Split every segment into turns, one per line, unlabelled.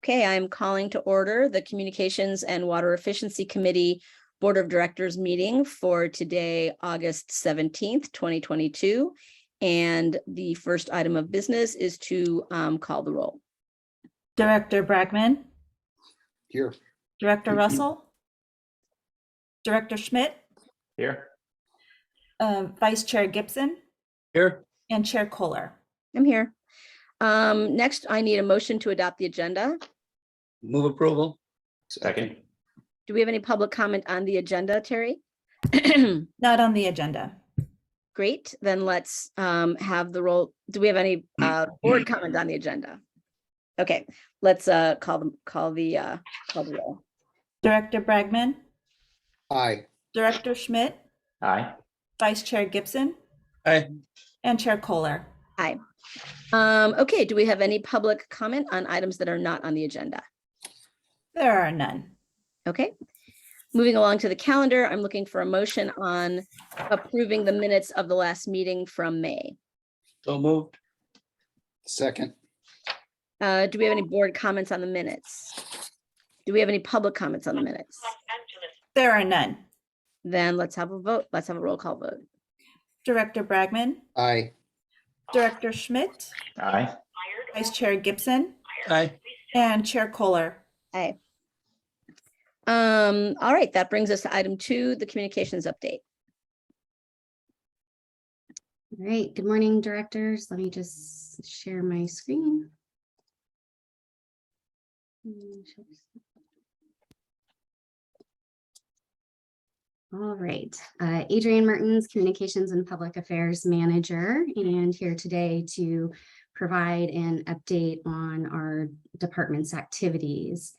Okay, I'm calling to order the Communications and Water Efficiency Committee Board of Directors meeting for today, August 17th, 2022. And the first item of business is to call the roll.
Director Bragman.
Here.
Director Russell. Director Schmidt.
Here.
Vice Chair Gibson.
Here.
And Chair Kohler.
I'm here. Next, I need a motion to adopt the agenda.
Move approval. Second.
Do we have any public comment on the agenda, Terry?
Not on the agenda.
Great, then let's have the roll. Do we have any board comment on the agenda? Okay, let's call the roll.
Director Bragman.
Aye.
Director Schmidt.
Aye.
Vice Chair Gibson.
Aye.
And Chair Kohler.
Aye. Okay, do we have any public comment on items that are not on the agenda?
There are none.
Okay, moving along to the calendar, I'm looking for a motion on approving the minutes of the last meeting from May.
So moved. Second.
Do we have any board comments on the minutes? Do we have any public comments on the minutes?
There are none.
Then let's have a vote. Let's have a roll call vote.
Director Bragman.
Aye.
Director Schmidt.
Aye.
Vice Chair Gibson.
Aye.
And Chair Kohler.
Aye. All right, that brings us to item 2, the communications update.
All right, good morning, directors. Let me just share my screen. All right, Adrienne Mertens, Communications and Public Affairs Manager, and here today to provide an update on our department's activities.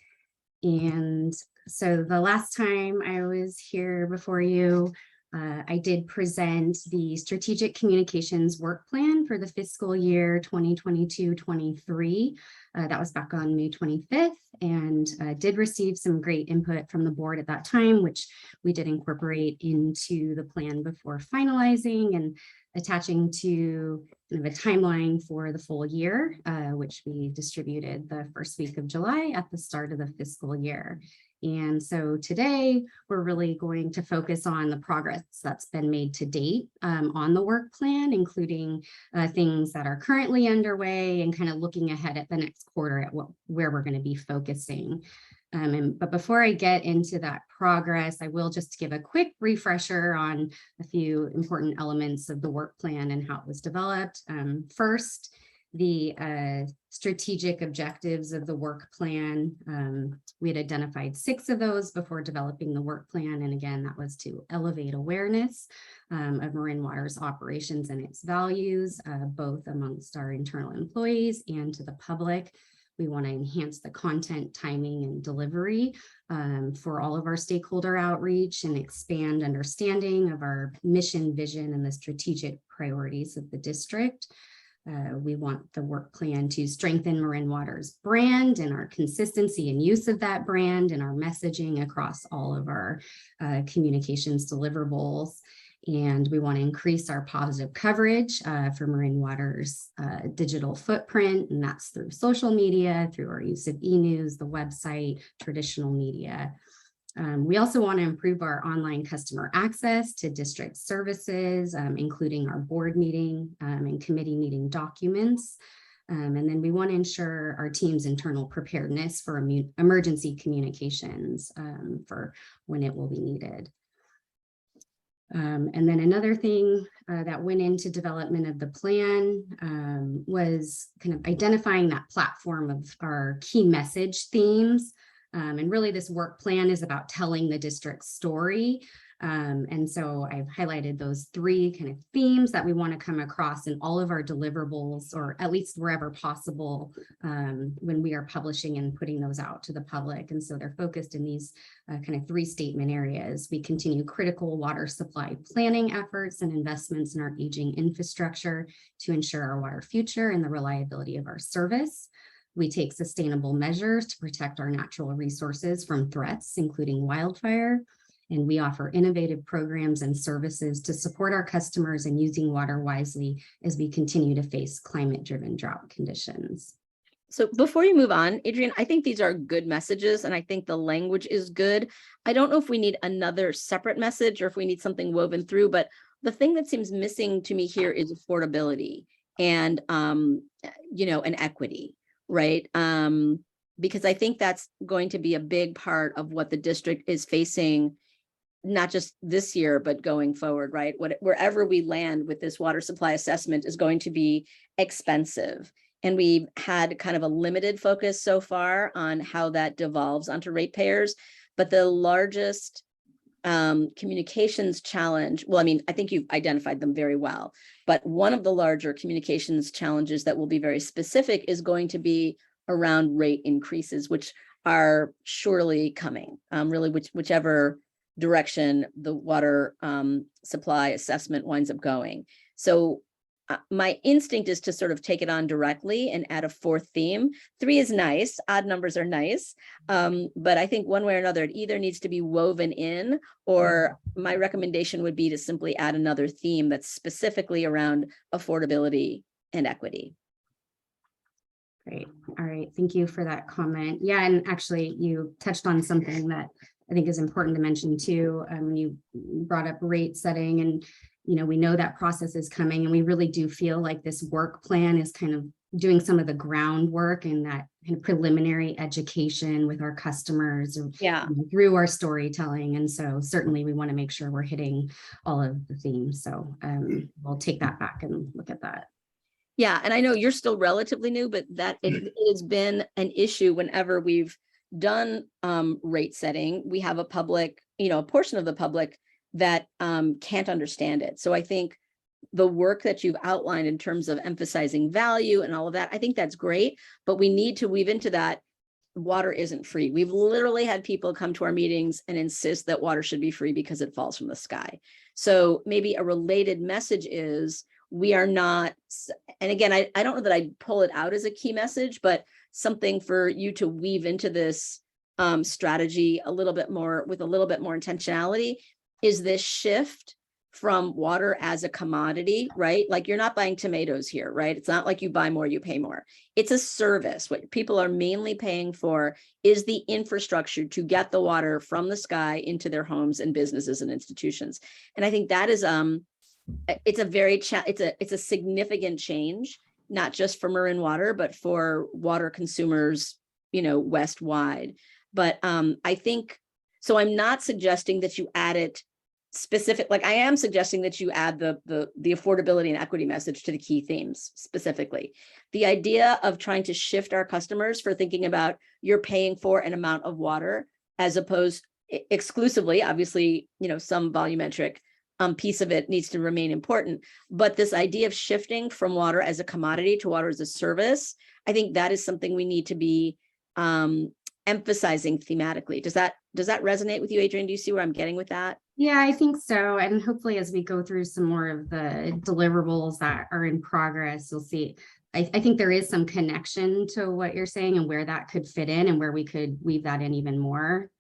And so the last time I was here before you, I did present the Strategic Communications Work Plan for the fiscal year 2022-23. That was back on May 25th, and did receive some great input from the board at that time, which we did incorporate into the plan before finalizing and attaching to kind of a timeline for the full year, which we distributed the first week of July at the start of the fiscal year. And so today we're really going to focus on the progress that's been made to date on the work plan, including things that are currently underway and kind of looking ahead at the next quarter at where we're going to be focusing. But before I get into that progress, I will just give a quick refresher on a few important elements of the work plan and how it was developed. First, the strategic objectives of the work plan. We had identified 6 of those before developing the work plan. And again, that was to elevate awareness of Marin Water's operations and its values, both amongst our internal employees and to the public. We want to enhance the content, timing, and delivery for all of our stakeholder outreach and expand understanding of our mission, vision, and the strategic priorities of the district. We want the work plan to strengthen Marin Water's brand and our consistency and use of that brand and our messaging across all of our communications deliverables. And we want to increase our positive coverage for Marin Water's digital footprint, and that's through social media, through our use of e-news, the website, traditional media. We also want to improve our online customer access to district services, including our board meeting and committee meeting documents. And then we want to ensure our team's internal preparedness for emergency communications for when it will be needed. And then another thing that went into development of the plan was kind of identifying that platform of our key message themes. And really this work plan is about telling the district's story. And so I've highlighted those 3 kind of themes that we want to come across in all of our deliverables, or at least wherever possible when we are publishing and putting those out to the public. And so they're focused in these kind of 3 statement areas. We continue critical water supply planning efforts and investments in our aging infrastructure to ensure our water future and the reliability of our service. We take sustainable measures to protect our natural resources from threats, including wildfire. And we offer innovative programs and services to support our customers in using water wisely as we continue to face climate-driven drought conditions.
So before you move on, Adrian, I think these are good messages and I think the language is good. I don't know if we need another separate message or if we need something woven through, but the thing that seems missing to me here is affordability and, and equity, right? Because I think that's going to be a big part of what the district is facing, not just this year, but going forward, right? Wherever we land with this water supply assessment is going to be expensive. And we've had kind of a limited focus so far on how that devolves onto ratepayers. But the largest communications challenge, well, I mean, I think you've identified them very well, but one of the larger communications challenges that will be very specific is going to be around rate increases, which are surely coming, really, whichever direction the water supply assessment winds up going. So my instinct is to sort of take it on directly and add a fourth theme. 3 is nice, odd numbers are nice, but I think one way or another, it either needs to be woven in, or my recommendation would be to simply add another theme that's specifically around affordability and equity.
Great. All right. Thank you for that comment. Yeah, and actually you touched on something that I think is important to mention too. You brought up rate setting, and we know that process is coming, and we really do feel like this work plan is kind of doing some of the groundwork and that kind of preliminary education with our customers through our storytelling. And so certainly we want to make sure we're hitting all of the themes. So we'll take that back and look at that.
Yeah, and I know you're still relatively new, but that it has been an issue whenever we've done rate setting. We have a public, a portion of the public that can't understand it. So I think the work that you've outlined in terms of emphasizing value and all of that, I think that's great, but we need to weave into that water isn't free. We've literally had people come to our meetings and insist that water should be free because it falls from the sky. So maybe a related message is we are not, and again, I don't know that I'd pull it out as a key message, but something for you to weave into this strategy a little bit more with a little bit more intentionality is this shift from water as a commodity, right? Like you're not buying tomatoes here, right? It's not like you buy more, you pay more. It's a service. What people are mainly paying for is the infrastructure to get the water from the sky into their homes and businesses and institutions. And I think that is it's a very it's a significant change, not just for Marin Water, but for water consumers, west wide. But I think so. I'm not suggesting that you add it specific, like I am suggesting that you add the affordability and equity message to the key themes specifically. The idea of trying to shift our customers for thinking about you're paying for an amount of water as opposed exclusively, obviously, some volumetric piece of it needs to remain important, but this idea of shifting from water as a commodity to water as a service, I think that is something we need to be emphasizing thematically. Does that resonate with you, Adrian? Do you see where I'm getting with that?
Yeah, I think so. And hopefully as we go through some more of the deliverables that are in progress, you'll see, I think there is some connection to what you're saying and where that could fit in and where we could weave that in even more.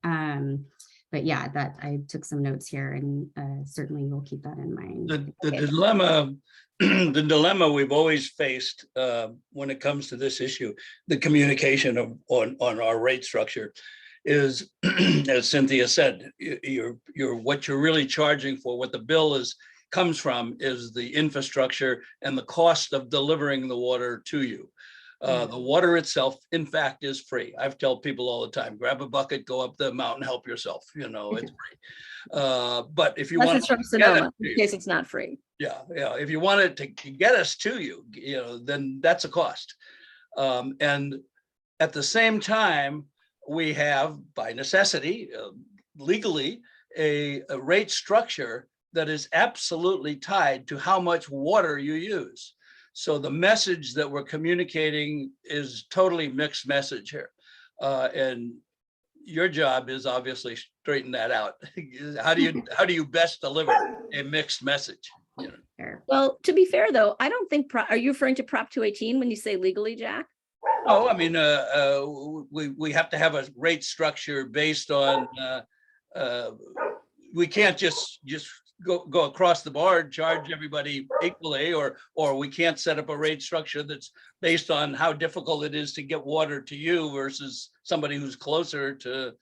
But yeah, that I took some notes here, and certainly we'll keep that in mind.
The dilemma we've always faced when it comes to this issue, the communication on our rate structure, is, as Cynthia said, what you're really charging for, what the bill comes from, is the infrastructure and the cost of delivering the water to you. The water itself, in fact, is free. I've told people all the time, grab a bucket, go up the mountain, help yourself. It's free. But if you want
it's from Sonoma, in case it's not free.
Yeah. If you want it to get us to you, then that's a cost. And at the same time, we have, by necessity, legally, a rate structure that is absolutely tied to how much water you use. So the message that we're communicating is totally mixed message here. And your job is obviously straighten that out. How do you best deliver a mixed message?
Well, to be fair though, I don't think, are you referring to Prop 218 when you say legally, Jack?
Oh, I mean, we have to have a rate structure based on, we can't just go across the board, charge everybody equally, or we can't set up a rate structure that's based on how difficult it is to get water to you versus somebody who's closer to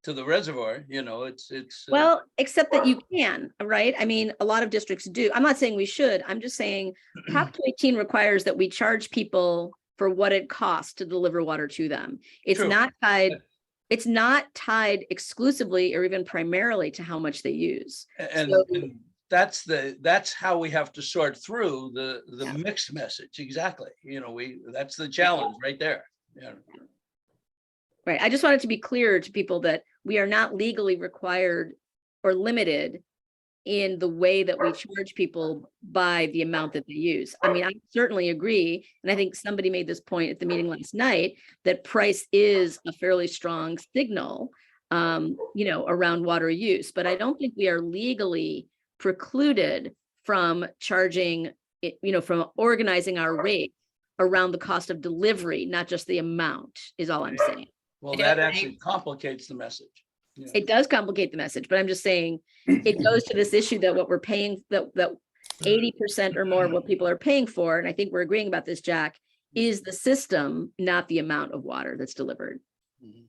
the reservoir. You know, it's
Well, except that you can, right? I mean, a lot of districts do. I'm not saying we should. I'm just saying Prop 218 requires that we charge people for what it costs to deliver water to them. It's
True.
not tied. It's not tied exclusively or even primarily to how much they use.
and,
So-
and that's how we have to sort through the mixed message. Exactly. You know, that's the challenge right there. Yeah.
Right. I just wanted to be clear to people that we are not legally required or limited in the way that we charge people by the amount that they use. I mean, I certainly agree. And I think somebody made this point at the meeting last night that price is a fairly strong signal, you know, around water use. But I don't think we are legally precluded from charging, you know, from organizing our rate around the cost of delivery, not just the amount, is all I'm saying.
Well, that actually complicates the message. Yeah.
It does complicate the message, but I'm just saying it goes to this issue that what we're paying, that 80% or more of what people are paying for, and I think we're agreeing about this, Jack, is the system, not the amount of water that's delivered.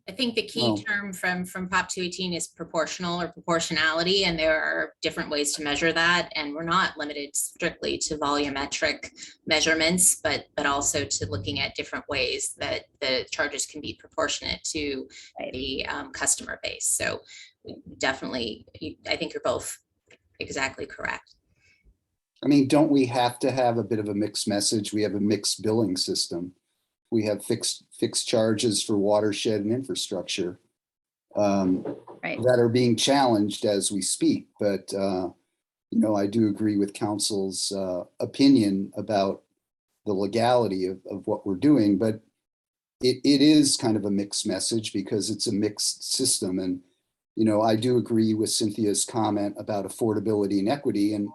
I think the key
Well-
term from Prop 218 is proportional or proportionality, and there are different ways to measure that. And we're not limited strictly to volumetric measurements, but also to looking at different ways that the charges can be proportionate to
Right.
the customer base. So definitely, I think you're both exactly correct.
I mean, don't we have to have a bit of a mixed message? We have a mixed billing system. We have fixed charges for watershed and infrastructure
Right.
that are being challenged as we speak. But, you know, I do agree with council's opinion about the legality of what we're doing, but it is kind of a mixed message because it's a mixed system. And, you know, I do agree with Cynthia's comment about affordability and equity. And,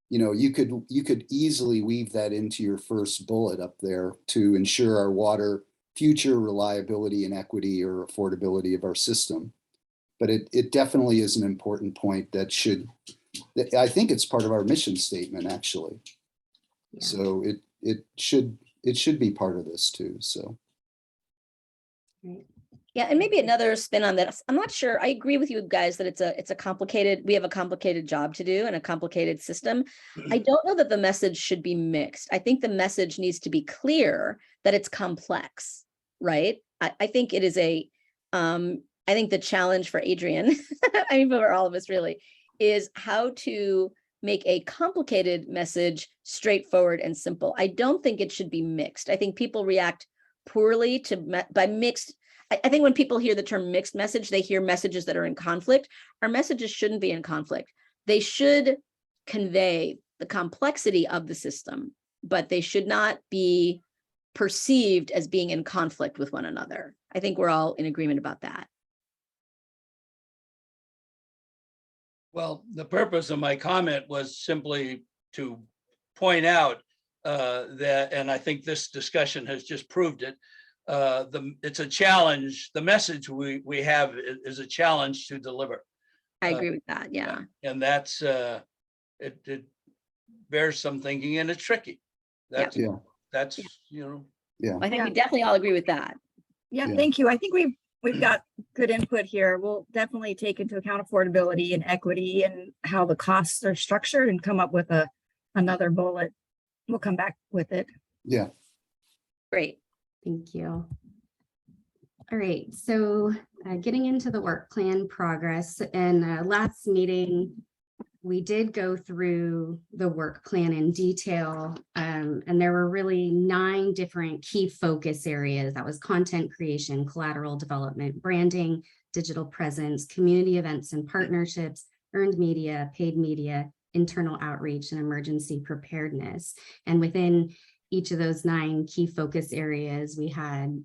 you know, you could easily weave that into your first bullet up there to ensure our water future reliability and equity or affordability of our system. But it definitely is an important point that I think it's part of our mission statement, actually.
Yeah.
So it should be part of this too, so.
Right.
Yeah, and maybe another spin on that. I'm not sure. I agree with you guys that it's a complicated, we have a complicated job to do and a complicated system. I don't know that the message should be mixed. I think the message needs to be clear that it's complex, right? I think it is I think the challenge for Adrian, I mean, for all of us really, is how to make a complicated message straightforward and simple. I don't think it should be mixed. I think people react poorly by mixed. I think when people hear the term mixed message, they hear messages that are in conflict. Our messages shouldn't be in conflict. They should convey the complexity of the system, but they should not be perceived as being in conflict with one another. I think we're all in agreement about that.
Well, the purpose of my comment was simply to point out that, and I think this discussion has just proved it, it's a challenge. The message we have is a challenge to deliver.
I agree with that. Yeah.
And that's, it bears some thinking and it's tricky. That's,
Yeah.
that's, you know.
Yeah.
I think
Yeah.
we definitely all agree with that.
Yeah,
Yeah.
thank you. I think we've got good input here. We'll definitely take into account affordability and equity and how the costs are structured and come up with another bullet. We'll come back with it.
Yeah.
Great.
Thank you. All right, so getting into the work plan progress, and last meeting, we did go through the work plan in detail, and there were really 9 different key focus areas. That was content creation, collateral development, branding, digital presence, community events and partnerships, earned media, paid media, internal outreach, and emergency preparedness. And within each of those 9 key focus areas, we had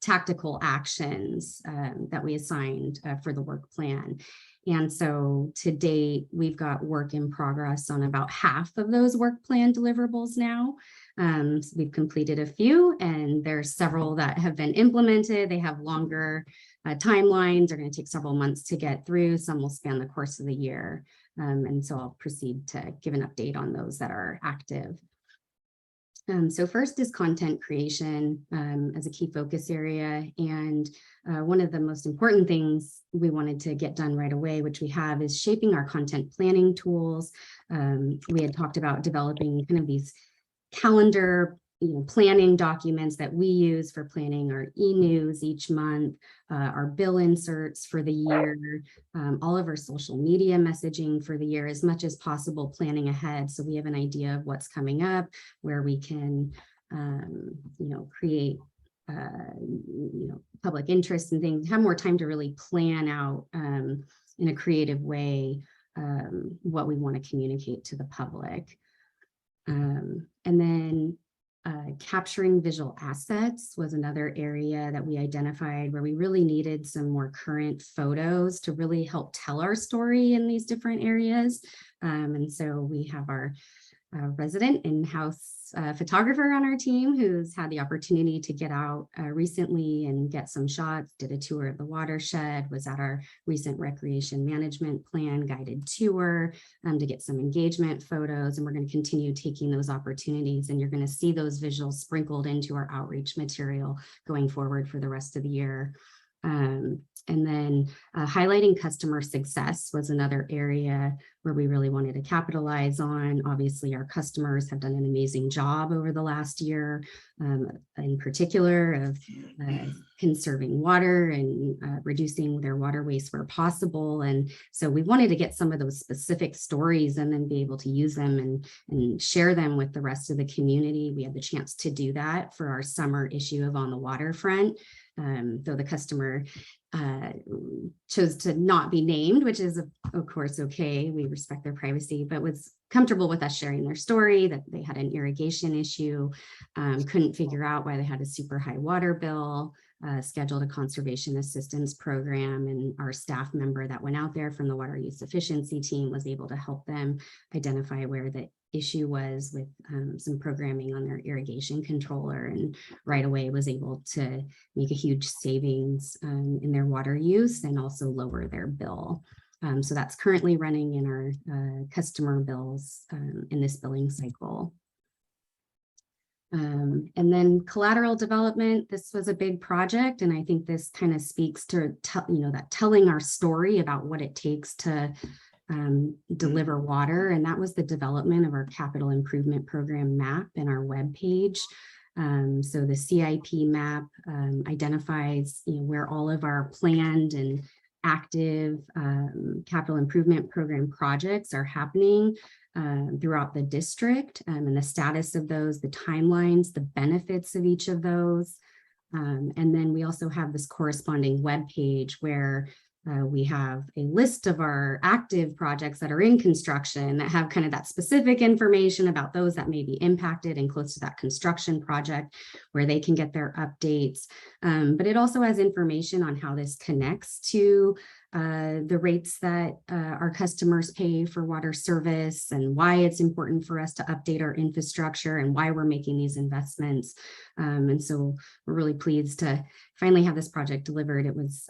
tactical actions that we assigned for the work plan. And so to date, we've got work in progress on about half of those work plan deliverables now. So we've completed a few, and there's several that have been implemented. They have longer timelines. They're going to take several months to get through. Some will span the course of the year. And so I'll proceed to give an update on those that are active. So first is content creation as a key focus area. And one of the most important things we wanted to get done right away, which we have, is shaping our content planning tools. We had talked about developing kind of these calendar planning documents that we use for planning our e-news each month, our bill inserts for the year, all of our social media messaging for the year, as much as possible planning ahead. So we have an idea of what's coming up, where we can, create, public interest and things, have more time to really plan out in a creative way what we want to communicate to the public. And then capturing visual assets was another area that we identified where we really needed some more current photos to really help tell our story in these different areas. And so we have our resident in-house photographer on our team who's had the opportunity to get out recently and get some shots, did a tour of the watershed, was at our recent recreation management plan guided tour to get some engagement photos. And we're going to continue taking those opportunities, and you're going to see those visuals sprinkled into our outreach material going forward for the rest of the year. And then highlighting customer success was another area where we really wanted to capitalize on. Obviously, our customers have done an amazing job over the last year, in particular of conserving water and reducing their water waste where possible. And so we wanted to get some of those specific stories and then be able to use them and share them with the rest of the community. We had the chance to do that for our summer issue of On the Waterfront. Though the customer chose to not be named, which is of course okay, we respect their privacy, but was comfortable with us sharing their story, that they had an irrigation issue, couldn't figure out why they had a super high water bill, scheduled a conservation assistance program, and our staff member that went out there from the water use efficiency team was able to help them identify where the issue was with some programming on their irrigation controller, and right away was able to make a huge savings in their water use and also lower their bill. So that's currently running in our customer bills in this billing cycle. And then collateral development, this was a big project, and I think this kind of speaks to that telling our story about what it takes to deliver water, and that was the development of our capital improvement program map in our webpage. So the CIP map identifies where all of our planned and active capital improvement program projects are happening throughout the district, and the status of those, the timelines, the benefits of each of those. And then we also have this corresponding web page where we have a list of our active projects that are in construction that have kind of that specific information about those that may be impacted and close to that construction project where they can get their updates. But it also has information on how this connects to the rates that our customers pay for water service, and why it's important for us to update our infrastructure and why we're making these investments. And so we're really pleased to finally have this project delivered. It was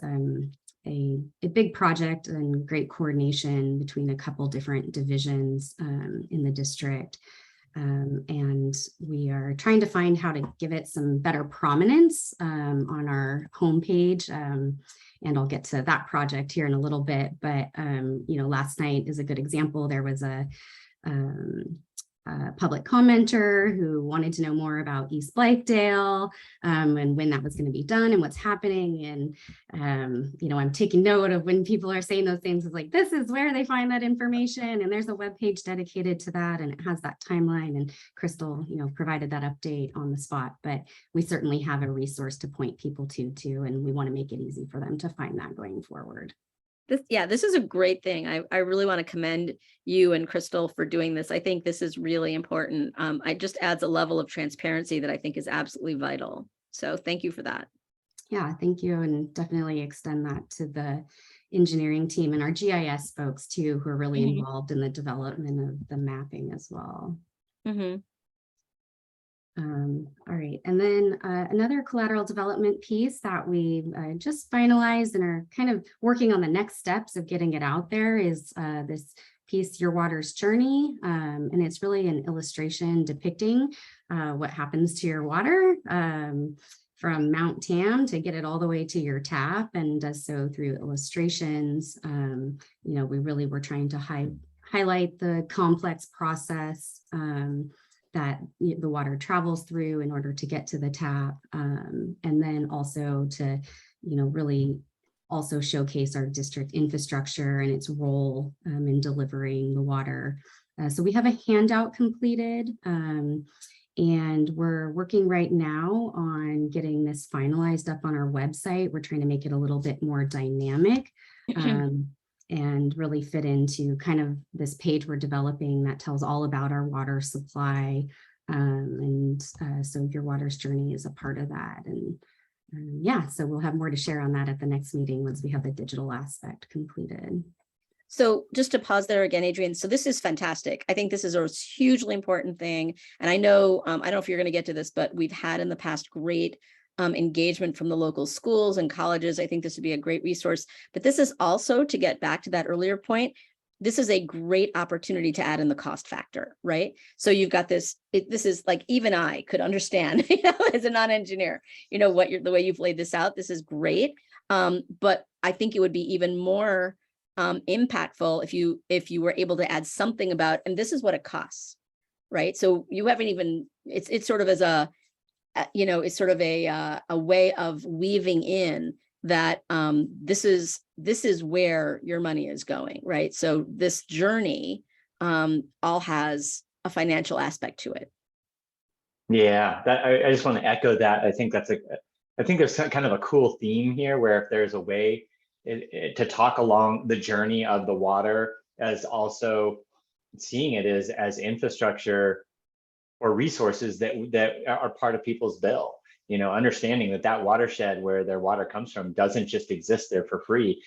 a big project and great coordination between a couple different divisions in the district. And we are trying to find how to give it some better prominence on our homepage. And I'll get to that project here in a little bit, but last night is a good example. There was a public commenter who wanted to know more about East Blithedale and when that was going to be done and what's happening. And, I'm taking note of when people are saying those things, it's like, this is where they find that information. And there's a web page dedicated to that, and it has that timeline. And Crystal, provided that update on the spot, but we certainly have a resource to point people to too. And we want to make it easy for them to find that going forward.
This is a great thing. I really want to commend you and Crystal for doing this. I think this is really important. It just adds a level of transparency that I think is absolutely vital. So thank you for that.
Yeah, thank you. And definitely extend that to the engineering team and our GIS folks too, who are really involved in the development of the mapping as well. All right, and then another collateral development piece that we just finalized and are kind of working on the next steps of getting it out there is this piece, Your Water's Journey, and it's really an illustration depicting what happens to your water from Mount Tam to get it all the way to your tap, and does so through illustrations. We really were trying to highlight the complex process that the water travels through in order to get to the tap, and then also to, really also showcase our district infrastructure and its role in delivering the water. So we have a handout completed, and we're working right now on getting this finalized up on our website. We're trying to make it a little bit more dynamic and really fit into kind of this page we're developing that tells all about our water supply. So Your Water's Journey is a part of that. And yeah, so we'll have more to share on that at the next meeting once we have the digital aspect completed.
So just to pause there again, Adrienne, so this is fantastic. I think this is a hugely important thing. And I know, I don't know if you're going to get to this, but we've had in the past great engagement from the local schools and colleges. I think this would be a great resource. But this is also, to get back to that earlier point, this is a great opportunity to add in the cost factor, right? So you've got this, this is like, even I could understand, as a non-engineer, the way you've laid this out, this is great. But I think it would be even more impactful if you were able to add something about, and this is what it costs, right? So you haven't even, it's sort of as a, it's sort of a way of weaving in that this is where your money is going, right? So this journey all has a financial aspect to it.
Yeah, I just want to echo that. I think there's kind of a cool theme here where if there's a way to talk along the journey of the water as also seeing it as infrastructure or resources that are part of people's bill, understanding that watershed where their water comes from doesn't just exist there for free.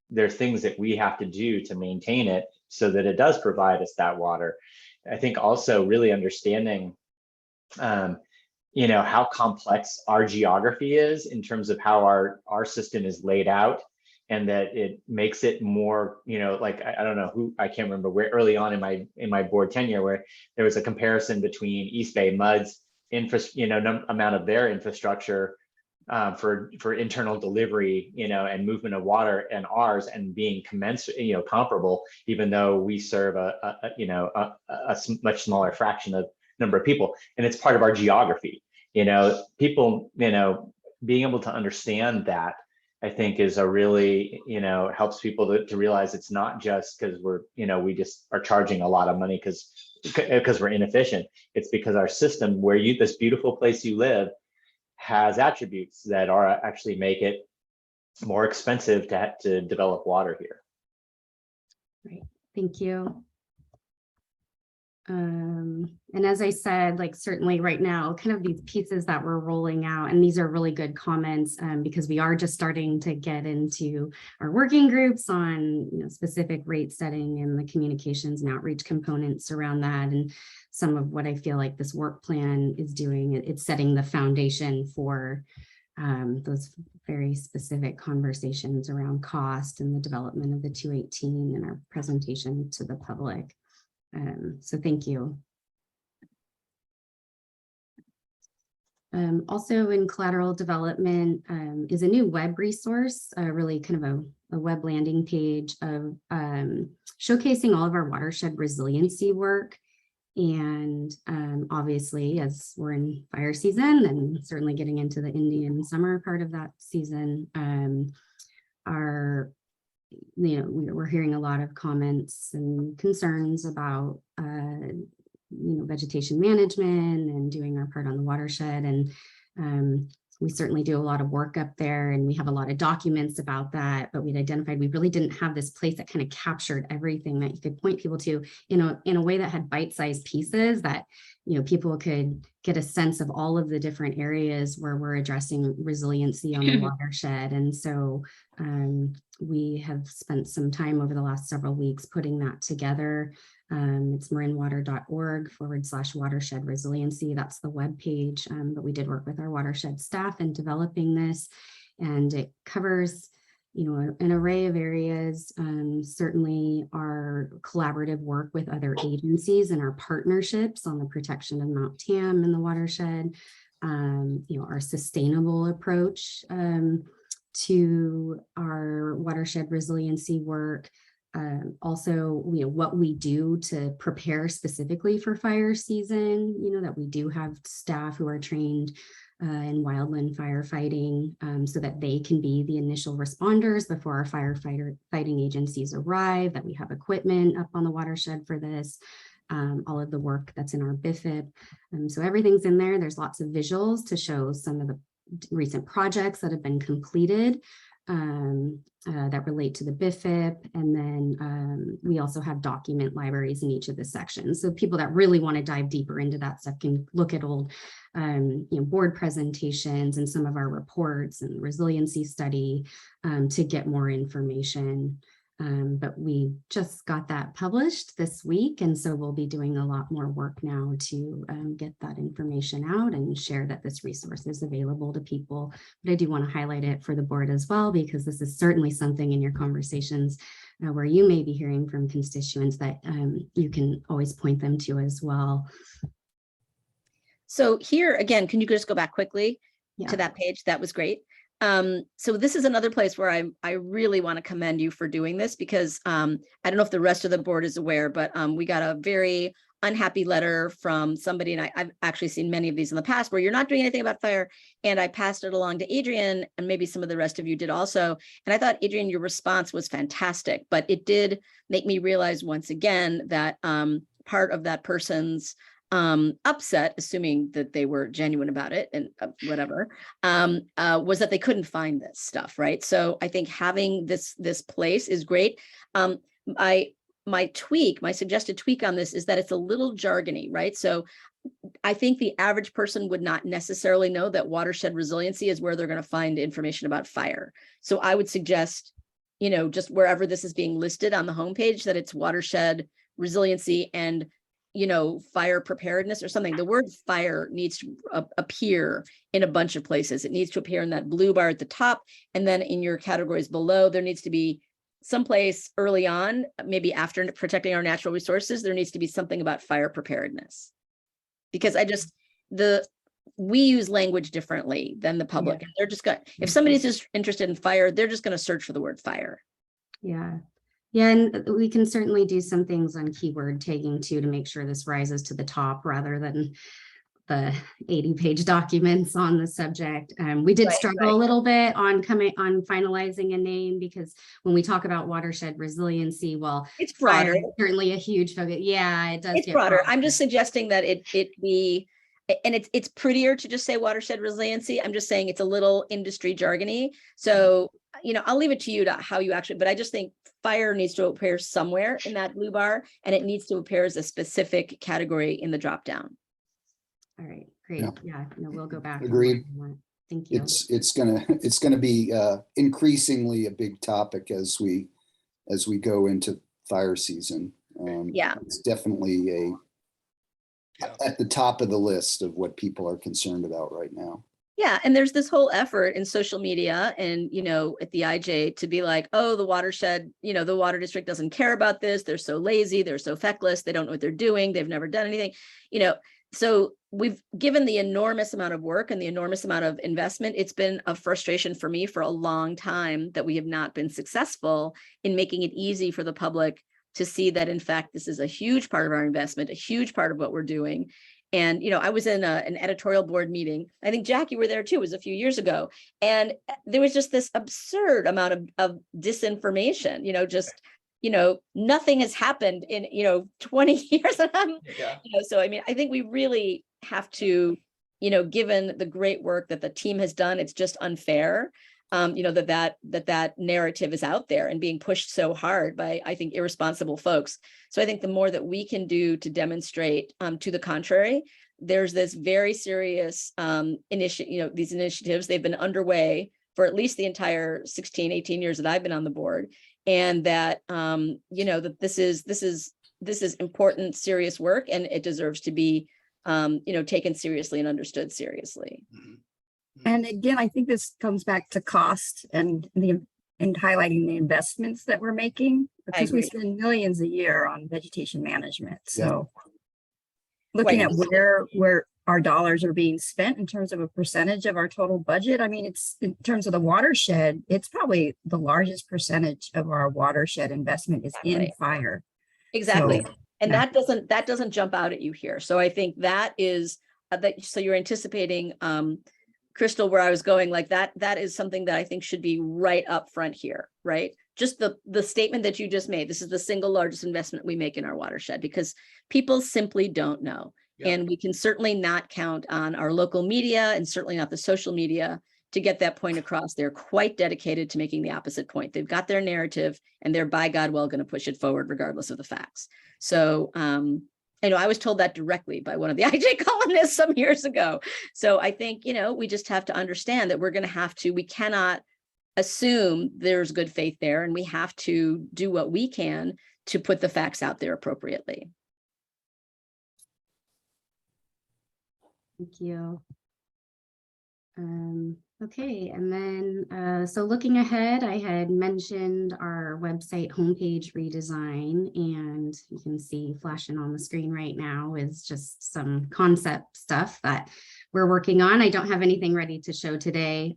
There's things that we have to do to maintain it so that it does provide us that water. I think also really understanding how complex our geography is in terms of how our system is laid out, and that it makes it more, like, I don't know who, I can't remember where early on in my board tenure where there was a comparison between East Bay Mud's amount of their infrastructure for internal delivery, and movement of water, and ours, and being commensurate, comparable, even though we serve a much smaller fraction of number of people, and it's part of our geography. People, being able to understand that, I think, is a really, helps people to realize it's not just because we just are charging a lot of money because we're inefficient. It's because our system, where this beautiful place you live, has attributes that are actually make it more expensive to develop water here.
Right, thank you. And as I said, like, certainly right now, kind of these pieces that we're rolling out, and these are really good comments because we are just starting to get into our working groups on specific rate setting and the communications and outreach components around that. And some of what I feel like this work plan is doing, it's setting the foundation for those very specific conversations around cost and the development of the 218 and our presentation to the public. So thank you. Also in Collateral Development is a new web resource, really kind of a web landing page of showcasing all of our watershed resiliency work. And obviously, as we're in fire season and certainly getting into the Indian summer part of that season, we're hearing a lot of comments and concerns about vegetation management and doing our part on the watershed. And we certainly do a lot of work up there, and we have a lot of documents about that, but we'd identified we really didn't have this place that kind of captured everything that you could point people to in a way that had bite-sized pieces that people could get a sense of all of the different areas where we're addressing resiliency on the watershed. And so we have spent some time over the last several weeks putting that together. It's marinwater.org/watershed resiliency. That's the web page, but we did work with our watershed staff in developing this, and it covers an array of areas, certainly our collaborative work with other agencies and our partnerships on the protection of Mount Tam and the watershed, our sustainable approach to our watershed resiliency work. Also, what we do to prepare specifically for fire season, that we do have staff who are trained in wildland firefighting so that they can be the initial responders before our fighting agencies arrive, that we have equipment up on the watershed for this, all of the work that's in our BIFIP. So everything's in there. There's lots of visuals to show some of the recent projects that have been completed that relate to the BIFIP. And then we also have document libraries in each of the sections. So people that really want to dive deeper into that stuff can look at old board presentations and some of our reports and resiliency study to get more information. But we just got that published this week. And so we'll be doing a lot more work now to get that information out and share that this resource is available to people. But I do want to highlight it for the board as well, because this is certainly something in your conversations where you may be hearing from constituents that you can always point them to as well.
So here again, can you just go back quickly to that page? That was great. So this is another place where I really want to commend you for doing this, because I don't know if the rest of the board is aware, but we got a very unhappy letter from somebody, and I've actually seen many of these in the past, where you're not doing anything about fire, and I passed it along to Adrian, and maybe some of the rest of you did also. And I thought, Adrian, your response was fantastic, but it did make me realize once again that part of that person's upset, assuming that they were genuine about it and whatever, was that they couldn't find this stuff, right? So I think having this place is great. My suggested tweak on this is that it's a little jargony, right? So I think the average person would not necessarily know that watershed resiliency is where they're going to find information about fire. So I would suggest, just wherever this is being listed on the homepage, that it's watershed resiliency and fire preparedness or something. The word fire needs to appear in a bunch of places. It needs to appear in that blue bar at the top. And then in your categories below, there needs to be someplace early on, maybe after protecting our natural resources, there needs to be something about fire preparedness. Because we use language differently than the public.
Yeah.
They're just if somebody's just interested in fire, they're just going to search for the word fire.
Yeah. Yeah, and we can certainly do some things on keyword tagging too to make sure this rises to the top rather than the 80-page documents on the subject. We did struggle a little bit on finalizing a name, because when we talk about watershed resiliency, well,
it's broader.
Fire is certainly a huge focus. Yeah, it does.
It's broader. I'm just suggesting that it be, and it's prettier to just say watershed resiliency. I'm just saying it's a little industry jargony. So, I'll leave it to you to how you actually, but I just think fire needs to appear somewhere in that blue bar, and it needs to appear as a specific category in the drop down.
All right, great. Yeah, we'll go back.
Agreed.
Thank you.
It's gonna be increasingly a big topic as we go into fire season. It's definitely at the top of the list of what people are concerned about right now.
Yeah, and there's this whole effort in social media and, at the IJ to be like, oh, the watershed, the water district doesn't care about this. They're so lazy. They're so feckless. They don't know what they're doing. They've never done anything, So we've given the enormous amount of work and the enormous amount of investment. It's been a frustration for me for a long time that we have not been successful in making it easy for the public to see that, in fact, this is a huge part of our investment, a huge part of what we're doing. And, I was in an editorial board meeting. I think, Jack, you were there too. It was a few years ago. And there was just this absurd amount of disinformation, nothing has happened in, 20 years. So, I think we really have to, given the great work that the team has done, it's just unfair, that narrative is out there and being pushed so hard by, I think, irresponsible folks. So I think the more that we can do to demonstrate to the contrary, there's this very serious these initiatives, they've been underway for at least the entire 16, 18 years that I've been on the board. And that, that this is important, serious work, and it deserves to be, taken seriously and understood seriously.
And again, I think this comes back to cost and the and highlighting the investments that we're making, because we
agree.
spend millions a year on vegetation management.
Yeah.
So looking
Right.
at where our dollars are being spent in terms of a percentage of our total budget. I mean, it's in terms of the watershed, it's probably the largest percentage of our watershed investment is in
Right.
fire.
Exactly.
So,
And
yeah.
that doesn't jump out at you here. So I think that is so you're anticipating, Crystal, where I was going, like that is something that I think should be right up front here, right? Just the statement that you just made, this is the single largest investment we make in our watershed, because people simply don't know.
Yeah.
And we can certainly not count on our local media, and certainly not the social media, to get that point across. They're quite dedicated to making the opposite point. They've got their narrative, and they're by God well going to push it forward regardless of the facts. So I know I was told that directly by one of the IJ columnists some years ago. So I think, we just have to understand that we cannot assume there's good faith there, and we have to do what we can to put the facts out there appropriately.
Thank you. Okay, and then, so looking ahead, I had mentioned our website homepage redesign, and you can see flashing on the screen right now is just some concept stuff that we're working on. I don't have anything ready to show today,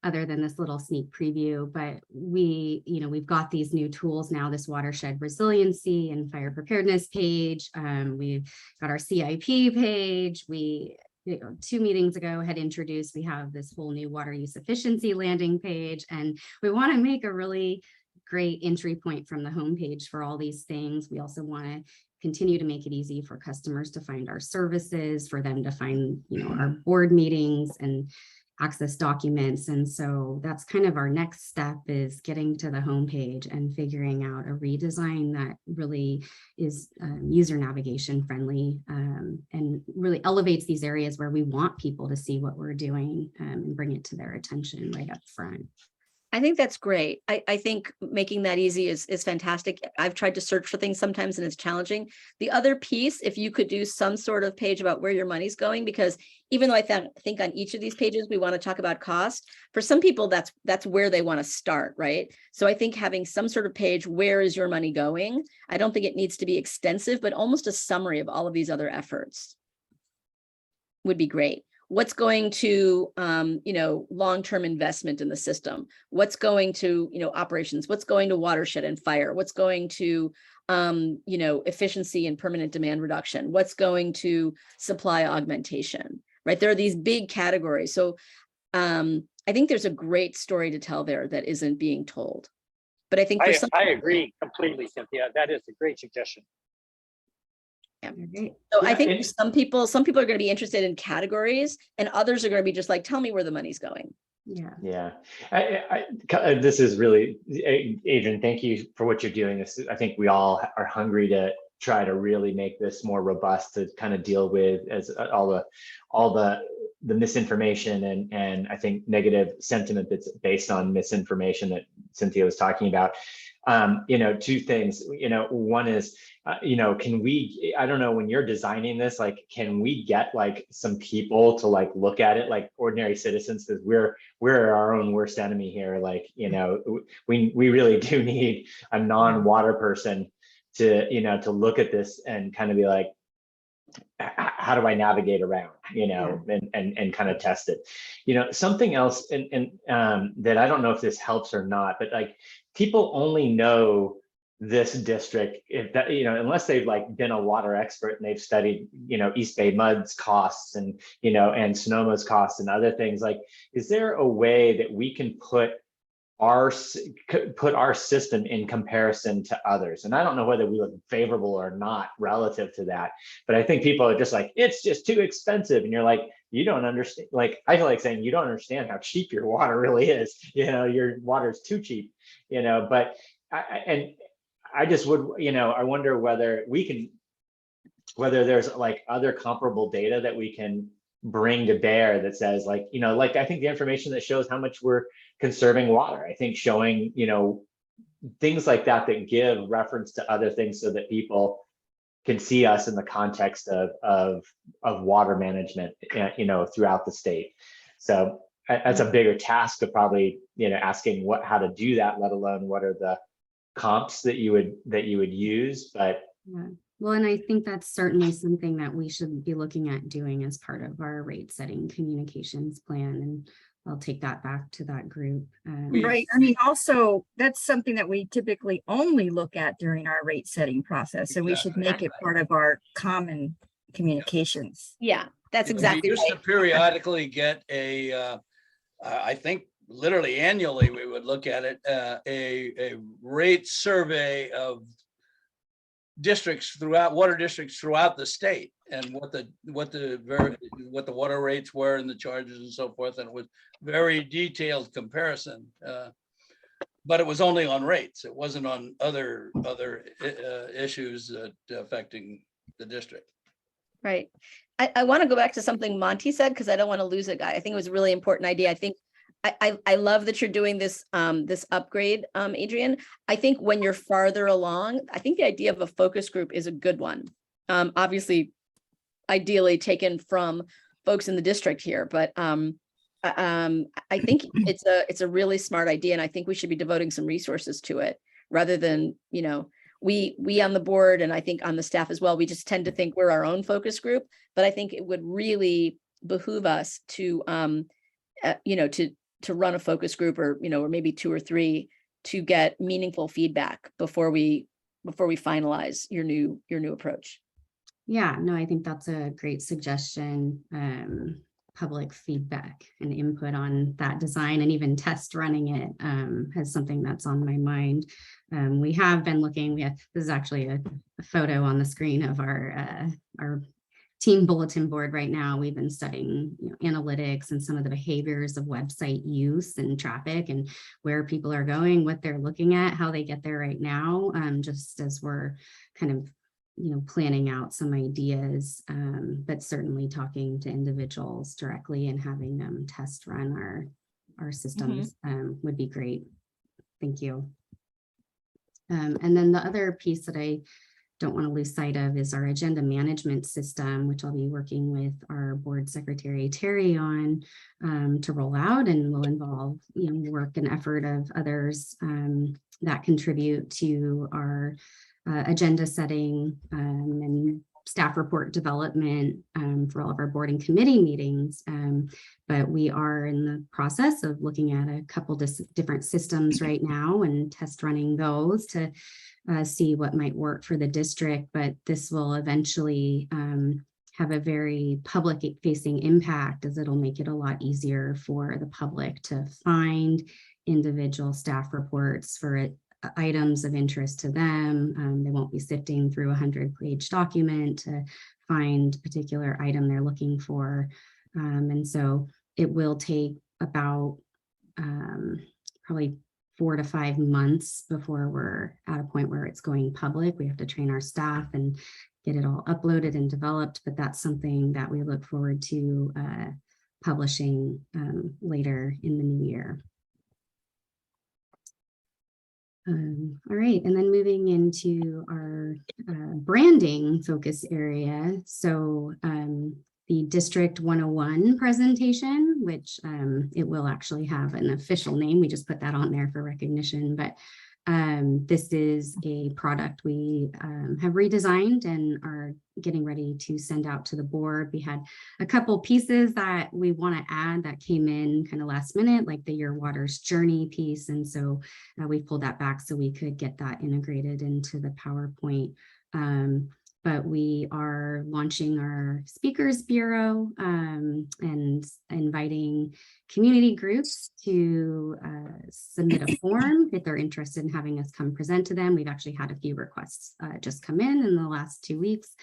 other than this little sneak preview, but we've got these new tools now, this watershed resiliency and fire preparedness page. We've got our CIP page. 2 meetings ago had introduced, we have this whole new water use efficiency landing page, and we want to make a really great entry point from the homepage for all these things. We also want to continue to make it easy for customers to find our services, for them to find, our board meetings and access documents. And so that's kind of our next step, is getting to the homepage and figuring out a redesign that really is user navigation friendly, and really elevates these areas where we want people to see what we're doing, and bring it to their attention right up front.
I think that's great. I think making that easy is fantastic. I've tried to search for things sometimes and it's challenging. The other piece, if you could do some sort of page about where your money's going, because even though I think on each of these pages, we want to talk about cost, for some people, that's where they want to start, right? So I think having some sort of page, where is your money going? I don't think it needs to be extensive, but almost a summary of all of these other efforts would be great. What's going to, long-term investment in the system? What's going to, operations? What's going to watershed and fire? What's going to, efficiency and permanent demand reduction? What's going to supply augmentation, right? There are these big categories. So I think there's a great story to tell there that isn't being told. But I think
I agree completely, Cynthia. That is a great suggestion.
Yeah.
Great.
So I think some people are going to be interested in categories, and others are going to be just like, tell me where the money's going.
Yeah.
This is really, Adrian, thank you for what you're doing. I think we all are hungry to try to really make this more robust, to kind of deal with as all the misinformation and I think negative sentiment that's based on misinformation that Cynthia was talking about. 2 things, one is, can we, I don't know, when you're designing this, like, can we get like some people to like look at it like ordinary citizens, because we're our own worst enemy here. Like, we really do need a non-water person to look at this and kind of be like, how do I navigate around, and kind of test it. Something else, and that I don't know if this helps or not, but like, people only know this district if that, unless they've like been a water expert and they've studied, East Bay Mud's costs and, and Sonoma's costs and other things. Like, is there a way that we can put our system in comparison to others? And I don't know whether we look favorable or not relative to that, but I think people are just like, it's just too expensive. And you're like, you don't understand. Like, I feel like saying, you don't understand how cheap your water really is. Your water is too cheap, but I just would, I wonder whether there's like other comparable data that we can bring to bear that says like, like, I think the information that shows how much we're conserving water, I think showing, things like that give reference to other things so that people can see us in the context of water management, throughout the state. So that's a bigger task of probably, asking how to do that, let alone what are the comps that you would use. But
Yeah. Well, and I think that's certainly something that we should be looking at doing as part of our rate setting communications plan. And I'll take that back to that group.
Right. I mean, also, that's something that we typically only look at during our rate setting process. So we should make it part of our common communications.
Yeah, that's
We
exactly
used to
right.
periodically get I think literally annually, we would look at it, a rate survey of water districts throughout the state, and what the water rates were and the charges and so forth. And it was very detailed comparison. But it was only on rates. It wasn't on other issues that affecting the district.
Right. I want to go back to something Monty said, because I don't want to lose it, guy. I think it was a really important idea. I think I love that you're doing this this upgrade, Adrian. I think when you're farther along, I think the idea of a focus group is a good one. Obviously, ideally taken from folks in the district here, but I think it's a really smart idea, and I think we should be devoting some resources to it rather than, we on the board, and I think on the staff as well, we just tend to think we're our own focus group. But I think it would really behoove us to to run a focus group, or or maybe 2 or 3, to get meaningful feedback before we finalize your new approach.
Yeah, no, I think that's a great suggestion. Public feedback and input on that design, and even test running it has something that's on my mind. We have been looking, this is actually a photo on the screen of our team bulletin board right now. We've been studying analytics and some of the behaviors of website use and traffic, and where people are going, what they're looking at, how they get there right now, just as we're kind of planning out some ideas, but certainly talking to individuals directly and having them test run our systems would be great. Thank you. And then the other piece that I don't want to lose sight of is our agenda management system, which I'll be working with our board secretary, Terry, on to roll out, and will involve work and effort of others that contribute to our agenda setting and staff report development for all of our board and committee meetings. But we are in the process of looking at a couple different systems right now and test running those to see what might work for the district. But this will eventually have a very public facing impact, as it'll make it a lot easier for the public to find individual staff reports for items of interest to them. They won't be sifting through a 100-page document to find a particular item they're looking for. And so it will take about probably 4 to 5 months before we're at a point where it's going public. We have to train our staff and get it all uploaded and developed, but that's something that we look forward to publishing later in the new year. All right, and then moving into our branding focus area. So the District 101 presentation, which it will actually have an official name. We just put that on there for recognition, but this is a product we have redesigned and are getting ready to send out to the board. We had a couple pieces that we want to add that came in kind of last minute, like the Your Water's Journey piece. And so we pulled that back so we could get that integrated into the PowerPoint. But we are launching our Speakers Bureau and inviting community groups to submit a form if they're interested in having us come present to them. We've actually had a few requests just come in the last 2 weeks,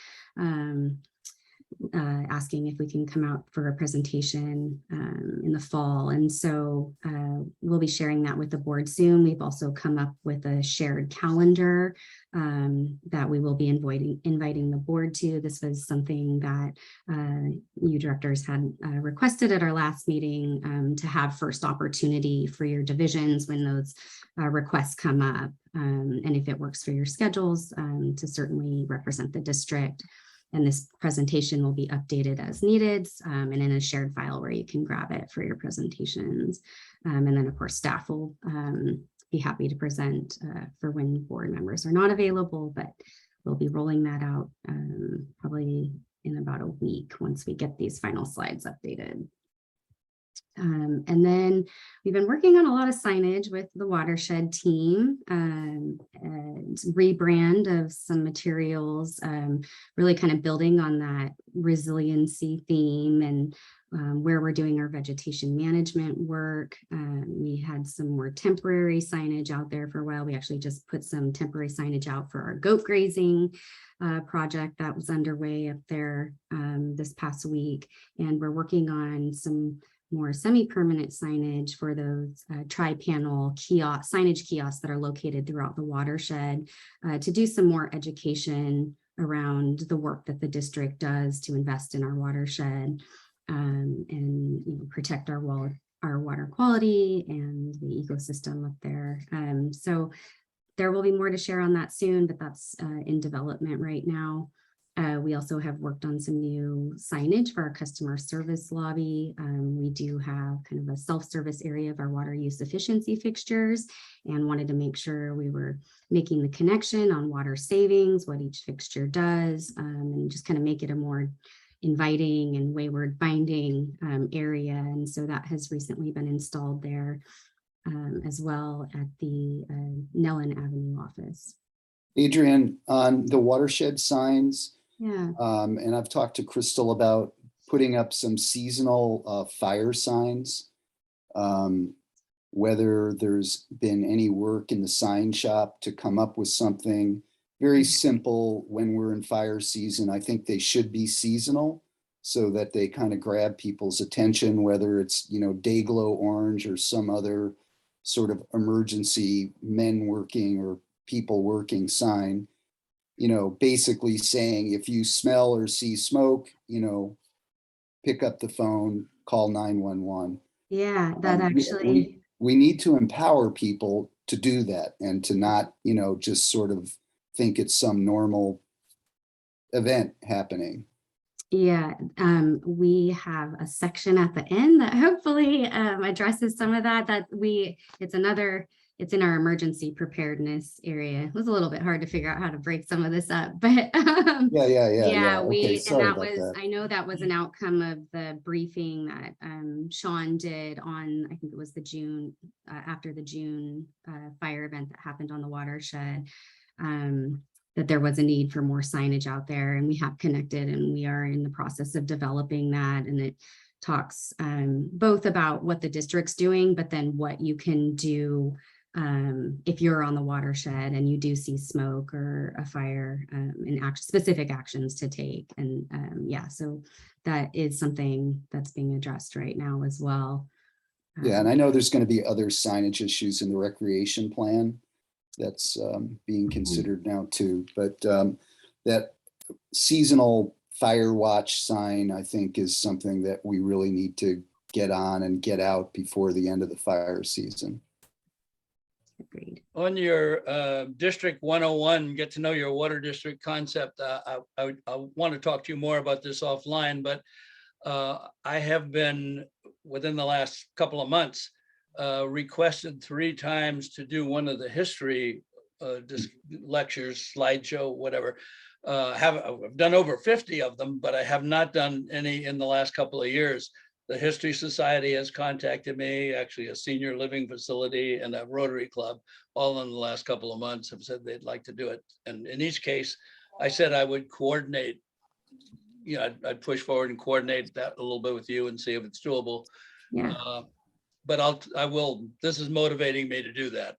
asking if we can come out for a presentation in the fall. And so we'll be sharing that with the board soon. We've also come up with a shared calendar that we will be inviting the board to. This was something that you directors had requested at our last meeting, to have first opportunity for your divisions when those requests come up. And if it works for your schedules, to certainly represent the district. And this presentation will be updated as needed and in a shared file where you can grab it for your presentations. And then, of course, staff will be happy to present for when board members are not available, but we'll be rolling that out probably in about a week once we get these final slides updated. And then we've been working on a lot of signage with the Watershed team and rebrand of some materials, really kind of building on that resiliency theme and where we're doing our vegetation management work. We had some more temporary signage out there for a while. We actually just put some temporary signage out for our goat grazing project that was underway up there this past week. And we're working on some more semi-permanent signage for those tri-panel signage kiosks that are located throughout the watershed to do some more education around the work that the district does to invest in our watershed and protect our water quality and the ecosystem up there. So there will be more to share on that soon, but that's in development right now. We also have worked on some new signage for our customer service lobby. We do have kind of a self-service area of our water use efficiency fixtures and wanted to make sure we were making the connection on water savings, what each fixture does, and just kind of make it a more inviting and wayward binding area. And so that has recently been installed there as well at the Nellen Avenue office.
Adrian, on the Watershed Signs,
Yeah.
and I've talked to Crystal about putting up some seasonal fire signs. Whether there's been any work in the sign shop to come up with something very simple when we're in fire season. I think they should be seasonal so that they kind of grab people's attention, whether it's, day glow orange or some other sort of emergency men working or people working sign. Basically saying if you smell or see smoke, pick up the phone, call 911.
Yeah, that actually.
We need to empower people to do that and to not, just sort of think it's some normal event happening.
Yeah, we have a section at the end that hopefully addresses some of that. It's in our emergency preparedness area. It was a little bit hard to figure out how to break some of this up, but
Yeah. Okay, sorry about that.
I know that was an outcome of the briefing that Sean did on, I think it was after the June fire event that happened on the watershed, that there was a need for more signage out there, and we have connected and we are in the process of developing that. And it talks both about what the district's doing, but then what you can do if you're on the watershed and you do see smoke or a fire and specific actions to take. And so that is something that's being addressed right now as well.
Yeah, and I know there's going to be other signage issues in the recreation plan that's being considered now too. But that seasonal fire watch sign, I think, is something that we really need to get on and get out before the end of the fire season.
Agreed.
On your District 101, get to know your water district concept. I want to talk to you more about this offline, but I have been, within the last couple of months, requested 3 times to do one of the history lectures, slideshow, whatever. I've done over 50 of them, but I have not done any in the last couple of years. The History Society has contacted me, actually a senior living facility and a Rotary Club, all in the last couple of months have said they'd like to do it. And in each case, I said I would coordinate, I'd push forward and coordinate that a little bit with you and see if it's doable.
Yeah.
But this is motivating me to do that.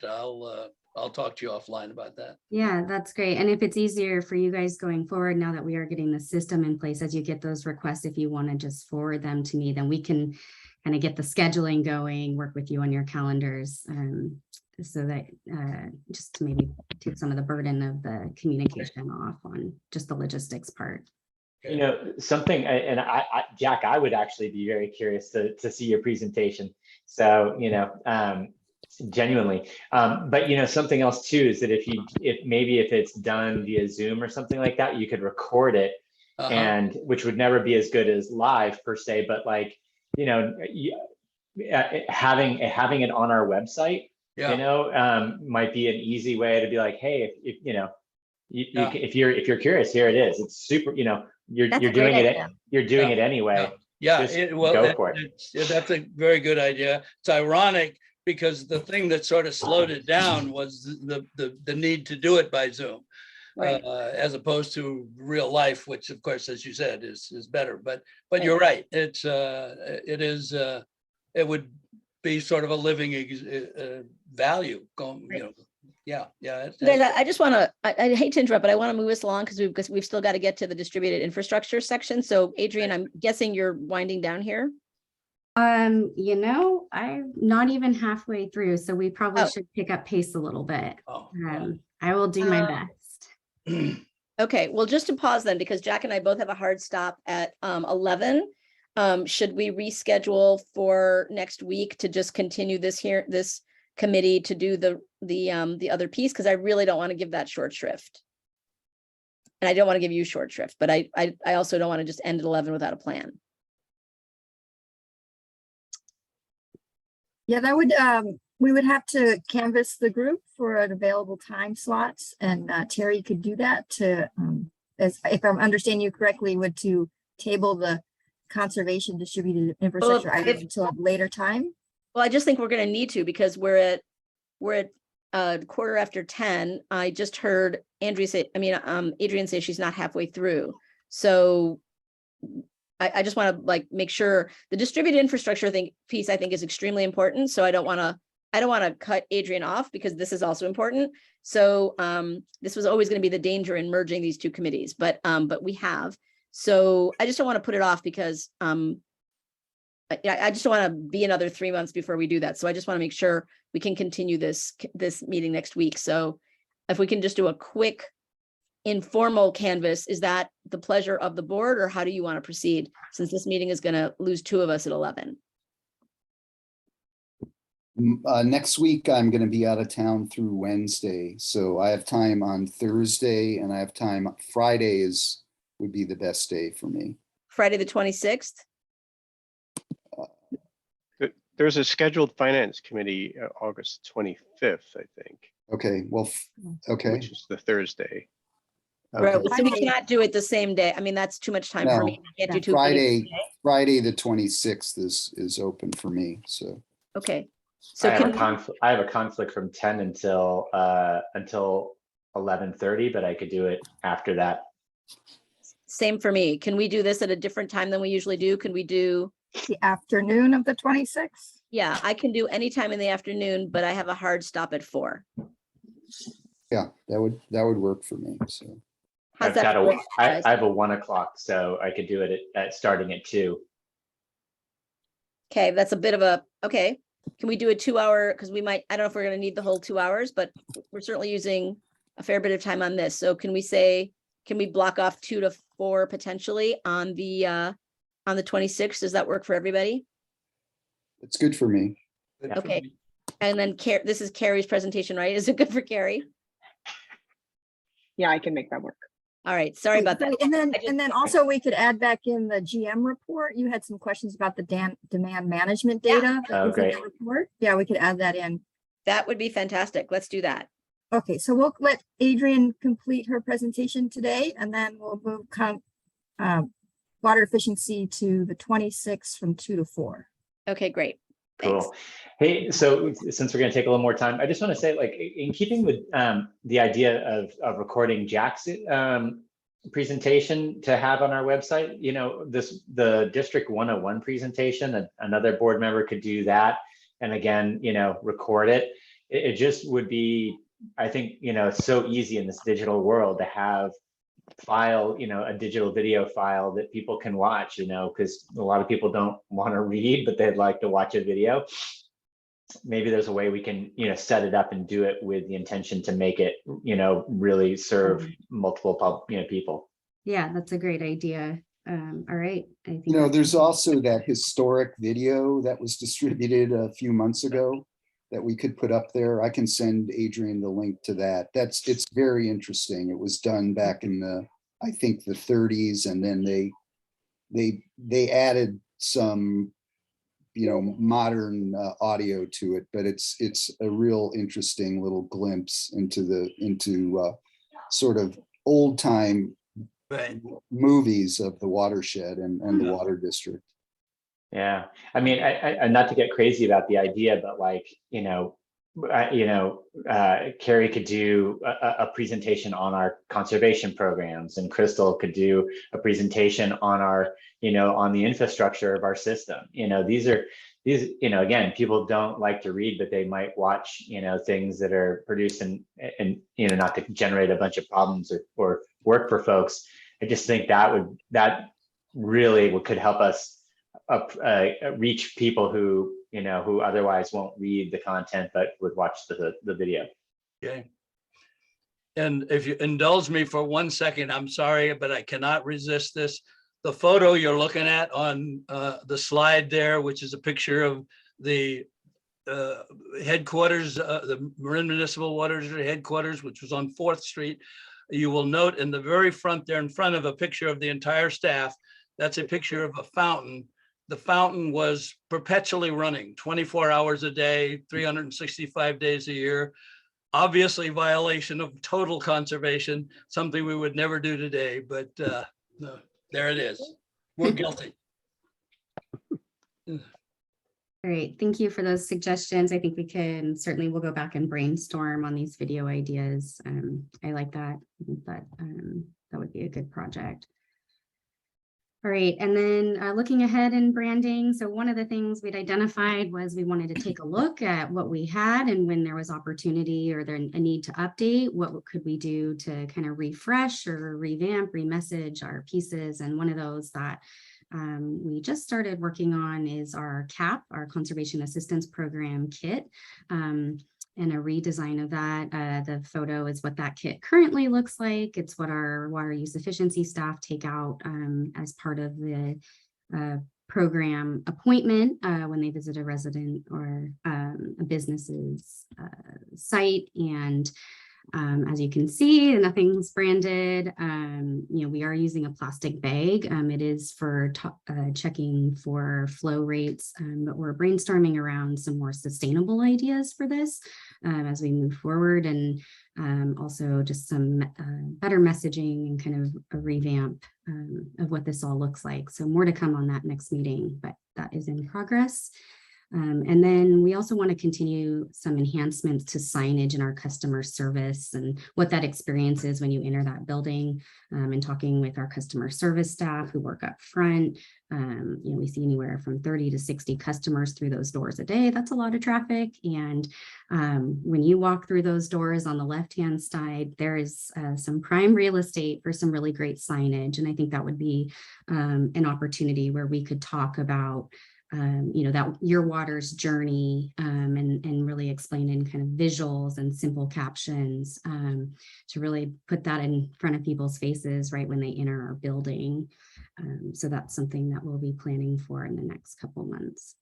I'll talk to you offline about that.
Yeah, that's great. And if it's easier for you guys going forward, now that we are getting the system in place, as you get those requests, if you want to just forward them to me, then we can kind of get the scheduling going, work with you on your calendars, so that just to maybe take some of the burden of the communication off on just the logistics part.
Something, and Jack, I would actually be very curious to see your presentation. So, genuinely, but something else too is that if it's done via Zoom or something like that, you could record it and which would never be as good as live per se, but like, you know, having it on our website,
Yeah.
you know, might be an easy way to be like, hey, if you know, if you're curious, here it is. It's super, you know, you're
That's a
doing
great
it,
idea.
you're doing it anyway.
Yeah,
Just
well,
go for it.
that's a very good idea. It's ironic because the thing that sort of slowed it down was the need to do it by Zoom.
Right.
As opposed to real life, which of course, as you said, is better. But you're right. It would be sort of a living value going, you know. Yeah.
Guys, I just want to, I hate to interrupt, but I want to move us along because we've still got to get to the distributed infrastructure section. So Adrian, I'm guessing you're winding down here.
You know, I'm not even halfway through, so we probably
Oh.
should pick up pace a little bit.
Oh,
I will do my best.
Okay, well, just to pause then, because Jack and I both have a hard stop at 11. Should we reschedule for next week to just continue this committee to do the other piece? Because I really don't want to give that short shrift. And I don't want to give you short shrift, but I also don't want to just end at 11 without a plan.
Yeah, that would, we would have to canvass the group for an available time slots, and Terry could do that to, as if I'm understanding you correctly, would to table the conservation distributed infrastructure item until a later time.
Well, I just think we're going to need to, because we're at 10:15. I just heard Adrian say she's not halfway through. So I just want to like make sure the distributed infrastructure piece I think is extremely important. So I don't want to cut Adrian off, because this is also important. So this was always going to be the danger in merging these two committees, but we have. So I just don't want to put it off, because I just don't want to be another 3 months before we do that. So I just want to make sure we can continue this meeting next week. So if we can just do a quick informal canvas, is that the pleasure of the board, or how do you want to proceed, since this meeting is going to lose 2 of us at 11?
Next week, I'm going to be out of town through Wednesday. So I have time on Thursday, and I have time Friday would be the best day for me.
Friday the 26th?
There's a scheduled finance committee, August 25th, I think.
Okay, well, okay.
Which is the Thursday.
Right,
Okay.
so we cannot do it the same day. I mean, that's too much time for me. I can't do 2 meetings.
Friday the 26th is open for me, so.
Okay. So
I have a conflict from 10 until 11:30, but I could do it after that.
Same for me. Can we do this at a different time than we usually do? Can we do?
The afternoon of the 26th.
Yeah, I can do any time in the afternoon, but I have a hard stop at 4.
Yeah, that would work for me, so.
How's that for you guys?
I have a 1 o'clock, so I could do it at starting at 2.
Okay, that's a bit of a, okay. Can we do a 2-hour? Because we might, I don't know if we're going to need the whole 2 hours, but we're certainly using a fair bit of time on this. So can we block off 2 to 4 potentially on the 26th? Does that work for everybody?
It's good for me.
Okay. And then this is Carrie's presentation, right? Is it good for Carrie?
Yeah, I can make that work.
All right, sorry about that.
And then also we could add back in the GM report. You had some questions about the demand management data. that was in
great.
the report. Yeah, we could add that in.
That would be fantastic. Let's do that.
Okay, so we'll let Adrian complete her presentation today, and then we'll move water efficiency to the 26th from 2 to 4.
Okay, great. Thanks.
Cool. Hey, so since we're going to take a little more time, I just want to say, like, in keeping with the idea of recording Jack's presentation to have on our website, you know, the District 101 presentation, another board member could do that. And again, you know, record it. It just would be, I think, you know, it's so easy in this digital world to have a digital video file that people can watch, you know, because a lot of people don't want to read, but they'd like to watch a video. Maybe there's a way we can, you know, set it up and do it with the intention to make it, you know, really serve multiple people.
Yeah, that's a great idea. All right. I think
You know, there's also that historic video that was distributed a few months ago that we could put up there. I can send Adrian the link to that. It's very interesting. It was done back in the I think, the 30s, and then they added some, you know, modern audio to it, but it's a real interesting little glimpse into sort of old time movies of the watershed and the water district.
Yeah, I mean, I not to get crazy about the idea, but like, Carrie could do a presentation on our conservation programs, and Crystal could do a presentation on our, on the infrastructure of our system. These, again, people don't like to read, but they might watch, things that are produced and not to generate a bunch of problems or work for folks. I just think that really could help us reach people who who otherwise won't read the content but would watch the video.
Okay. And if you indulge me for 1 second, I'm sorry, but I cannot resist this. The photo you're looking at on the slide there, which is a picture of the headquarters, the Marin Municipal Water District headquarters, which was on 4th Street. You will note in the very front there, in front of a picture of the entire staff, that's a picture of a fountain. The fountain was perpetually running 24 hours a day, 365 days a year. Obviously violation of total conservation, something we would never do today, but no, there it is. We're guilty.
Great, thank you for those suggestions. I think we'll go back and brainstorm on these video ideas. I like that. I think that would be a good project. All right, and then looking ahead in branding. So one of the things we'd identified was we wanted to take a look at what we had, and when there was opportunity or a need to update, what could we do to kind of refresh or revamp, remessage our pieces. And one of those that we just started working on is our CAP, our Conservation Assistance Program kit. And a redesign of that. The photo is what that kit currently looks like. It's what our water use efficiency staff take out as part of the program appointment when they visit a resident or a business's site. And as you can see, nothing's branded. We are using a plastic bag. It is for checking for flow rates, but we're brainstorming around some more sustainable ideas for this as we move forward, and also just some better messaging and kind of a revamp of what this all looks like. So more to come on that next meeting, but that is in progress. And then we also want to continue some enhancements to signage in our customer service and what that experience is when you enter that building, and talking with our customer service staff who work up front. We see anywhere from 30 to 60 customers through those doors a day. That's a lot of traffic. And when you walk through those doors on the left-hand side, there is some prime real estate for some really great signage. And I think that would be an opportunity where we could talk about that your water's journey, and really explain in kind of visuals and simple captions to really put that in front of people's faces right when they enter our building. So that's something that we'll be planning for in the next couple months.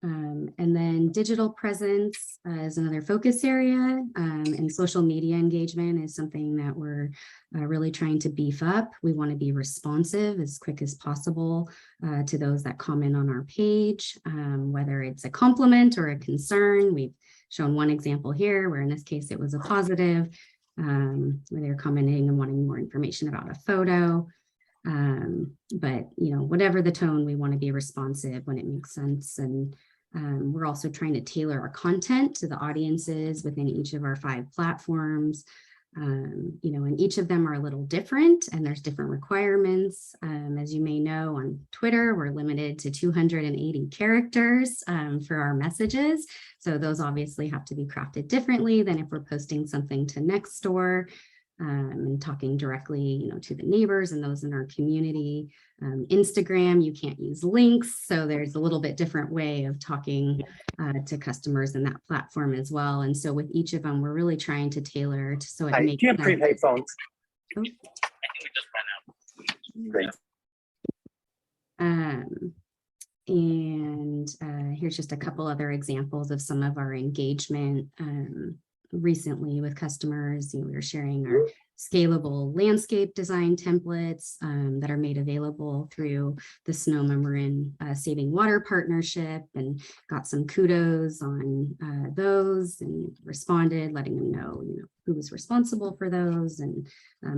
And then digital presence is another focus area, and social media engagement is something that we're really trying to beef up. We want to be responsive as quick as possible to those that comment on our page, whether it's a compliment or a concern. We've shown one example here where in this case it was a positive, where they're commenting and wanting more information about a photo. But whatever the tone, we want to be responsive when it makes sense. And we're also trying to tailor our content to the audiences within each of our 5 platforms. And each of them are a little different, and there's different requirements. As you may know, on Twitter, we're limited to 280 characters for our messages. So those obviously have to be crafted differently than if we're posting something to Nextdoor. And talking directly, to the neighbors and those in our community. Instagram, you can't use links, so there's a little bit different way of talking to customers in that platform as well. And so with each of them, we're really trying to tailor so it makes
sense. Prepaid phones.
Oh.
Great.
And here's just a couple other examples of some of our engagement recently with customers. We were sharing our scalable landscape design templates that are made available through the Sonoma Marin Saving Water Partnership, and got some kudos on those, and responded, letting them know, who was responsible for those, and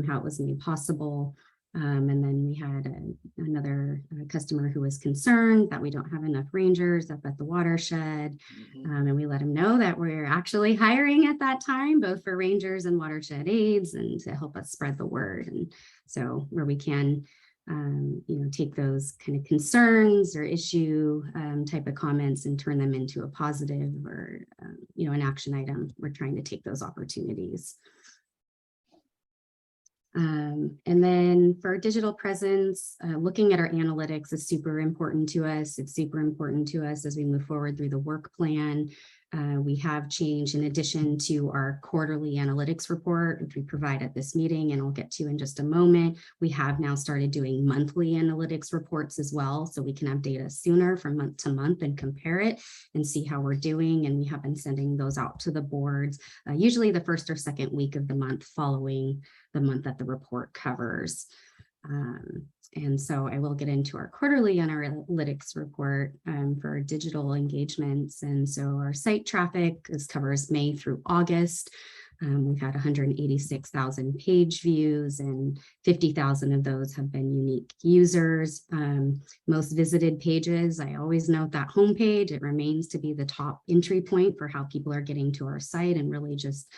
how it was made possible. And then we had another customer who was concerned that we don't have enough rangers up at the watershed. And we let them know that we're actually hiring at that time, both for rangers and watershed aides, and to help us spread the word. And so where we can, take those kind of concerns or issue type of comments and turn them into a positive or, an action item, we're trying to take those opportunities. And then for our digital presence, looking at our analytics is super important to us. It's super important to us as we move forward through the work plan. We have changed, in addition to our quarterly analytics report, which we provide at this meeting, and I'll get to in just a moment. We have now started doing monthly analytics reports as well, so we can have data sooner from month to month and compare it and see how we're doing. And we have been sending those out to the boards, usually the first or second week of the month following the month that the report covers. And so I will get into our quarterly analytics report for our digital engagements. And so our site traffic, this covers May through August. We've had 186,000 page views, and 50,000 of those have been unique users. Most visited pages, I always note that homepage, it remains to be the top entry point for how people are getting to our site, and really just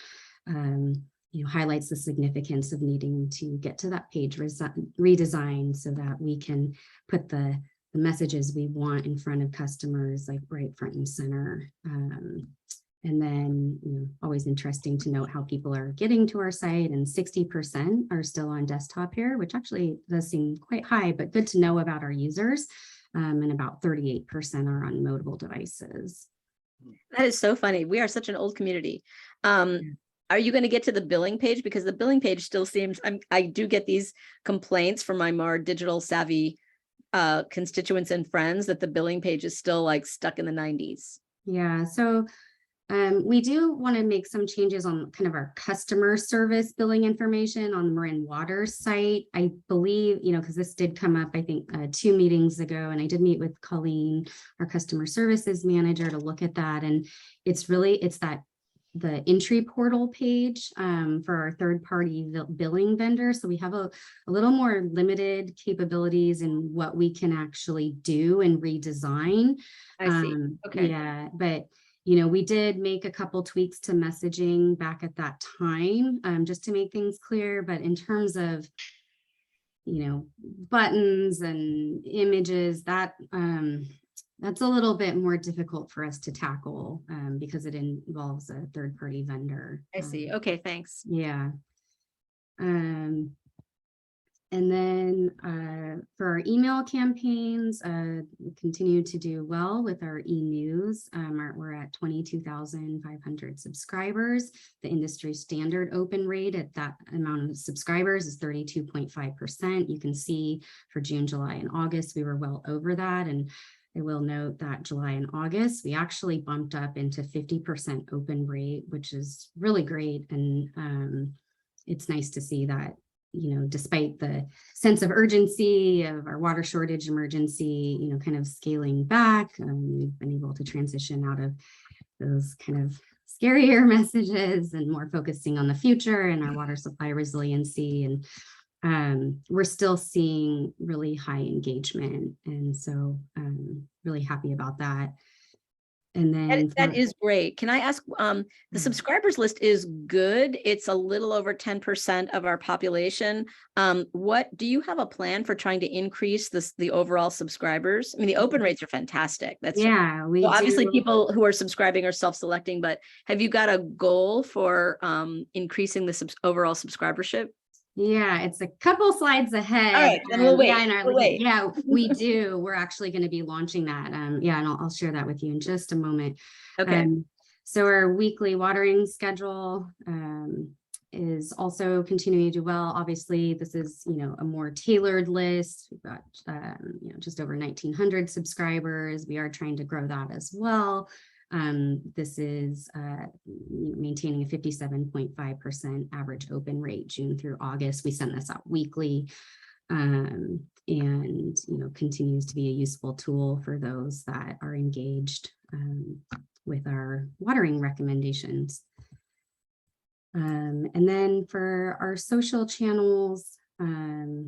highlights the significance of needing to get to that page redesign so that we can put the messages we want in front of customers, like right front and center. And then, always interesting to note how people are getting to our site, and 60% are still on desktop here, which actually does seem quite high, but good to know about our users. And about 38% are on mobile devices.
That is so funny. We are such an old community. Are you going to get to the billing page? Because the billing page still seems, I do get these complaints from my more digital savvy constituents and friends that the billing page is still like stuck in the 90s.
Yeah, so we do want to make some changes on kind of our customer service billing information on the Marin Water site. I believe, because this did come up, I think 2 meetings ago, and I did meet with Colleen, our customer services manager, to look at that. And it's the entry portal page for our third-party billing vendor. So we have a little more limited capabilities in what we can actually do and redesign.
I see. Okay.
Yeah, but we did make a couple tweaks to messaging back at that time, just to make things clear. But in terms of, buttons and images, that's a little bit more difficult for us to tackle because it involves a third-party vendor.
I see. Okay, thanks.
Yeah. And then for our email campaigns, we continue to do well with our e-news. We're at 22,500 subscribers. The industry standard open rate at that amount of subscribers is 32.5%. You can see for June, July, and August, we were well over that. And I will note that July and August, we actually bumped up into 50% open rate, which is really great. And it's nice to see that, despite the sense of urgency of our water shortage emergency, kind of scaling back, we've been able to transition out of those kind of scarier messages and more focusing on the future and our water supply resiliency. And we're still seeing really high engagement. And so really happy about that. And then
that is great. Can I ask, the subscribers list is good. It's a little over 10% of our population. What do you have a plan for trying to increase the overall subscribers? I mean, the open rates are fantastic. That's
we
obviously
do.
People who are subscribing are self-selecting, but have you got a goal for increasing the overall subscribership?
Yeah, it's a couple slides ahead.
All right, then we'll wait.
Yeah, we do. We're actually going to be launching that. Yeah, and I'll share that with you in just a moment.
Okay.
So our weekly watering schedule is also continuing to do well. Obviously, this is a more tailored list. We've got just over 1,900 subscribers. We are trying to grow that as well. This is maintaining a 57.5% average open rate June through August. We send this out weekly, and continues to be a useful tool for those that are engaged with our watering recommendations. And then for our social channels,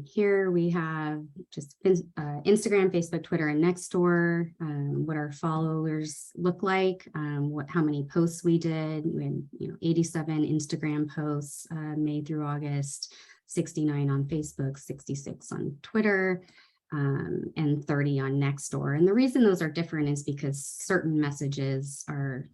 here we have just Instagram, Facebook, Twitter, and Nextdoor, what our followers look like, how many posts we did. We had 87 Instagram posts May through August, 69 on Facebook, 66 on Twitter, and 30 on Nextdoor. And the reason those are different is because certain messages are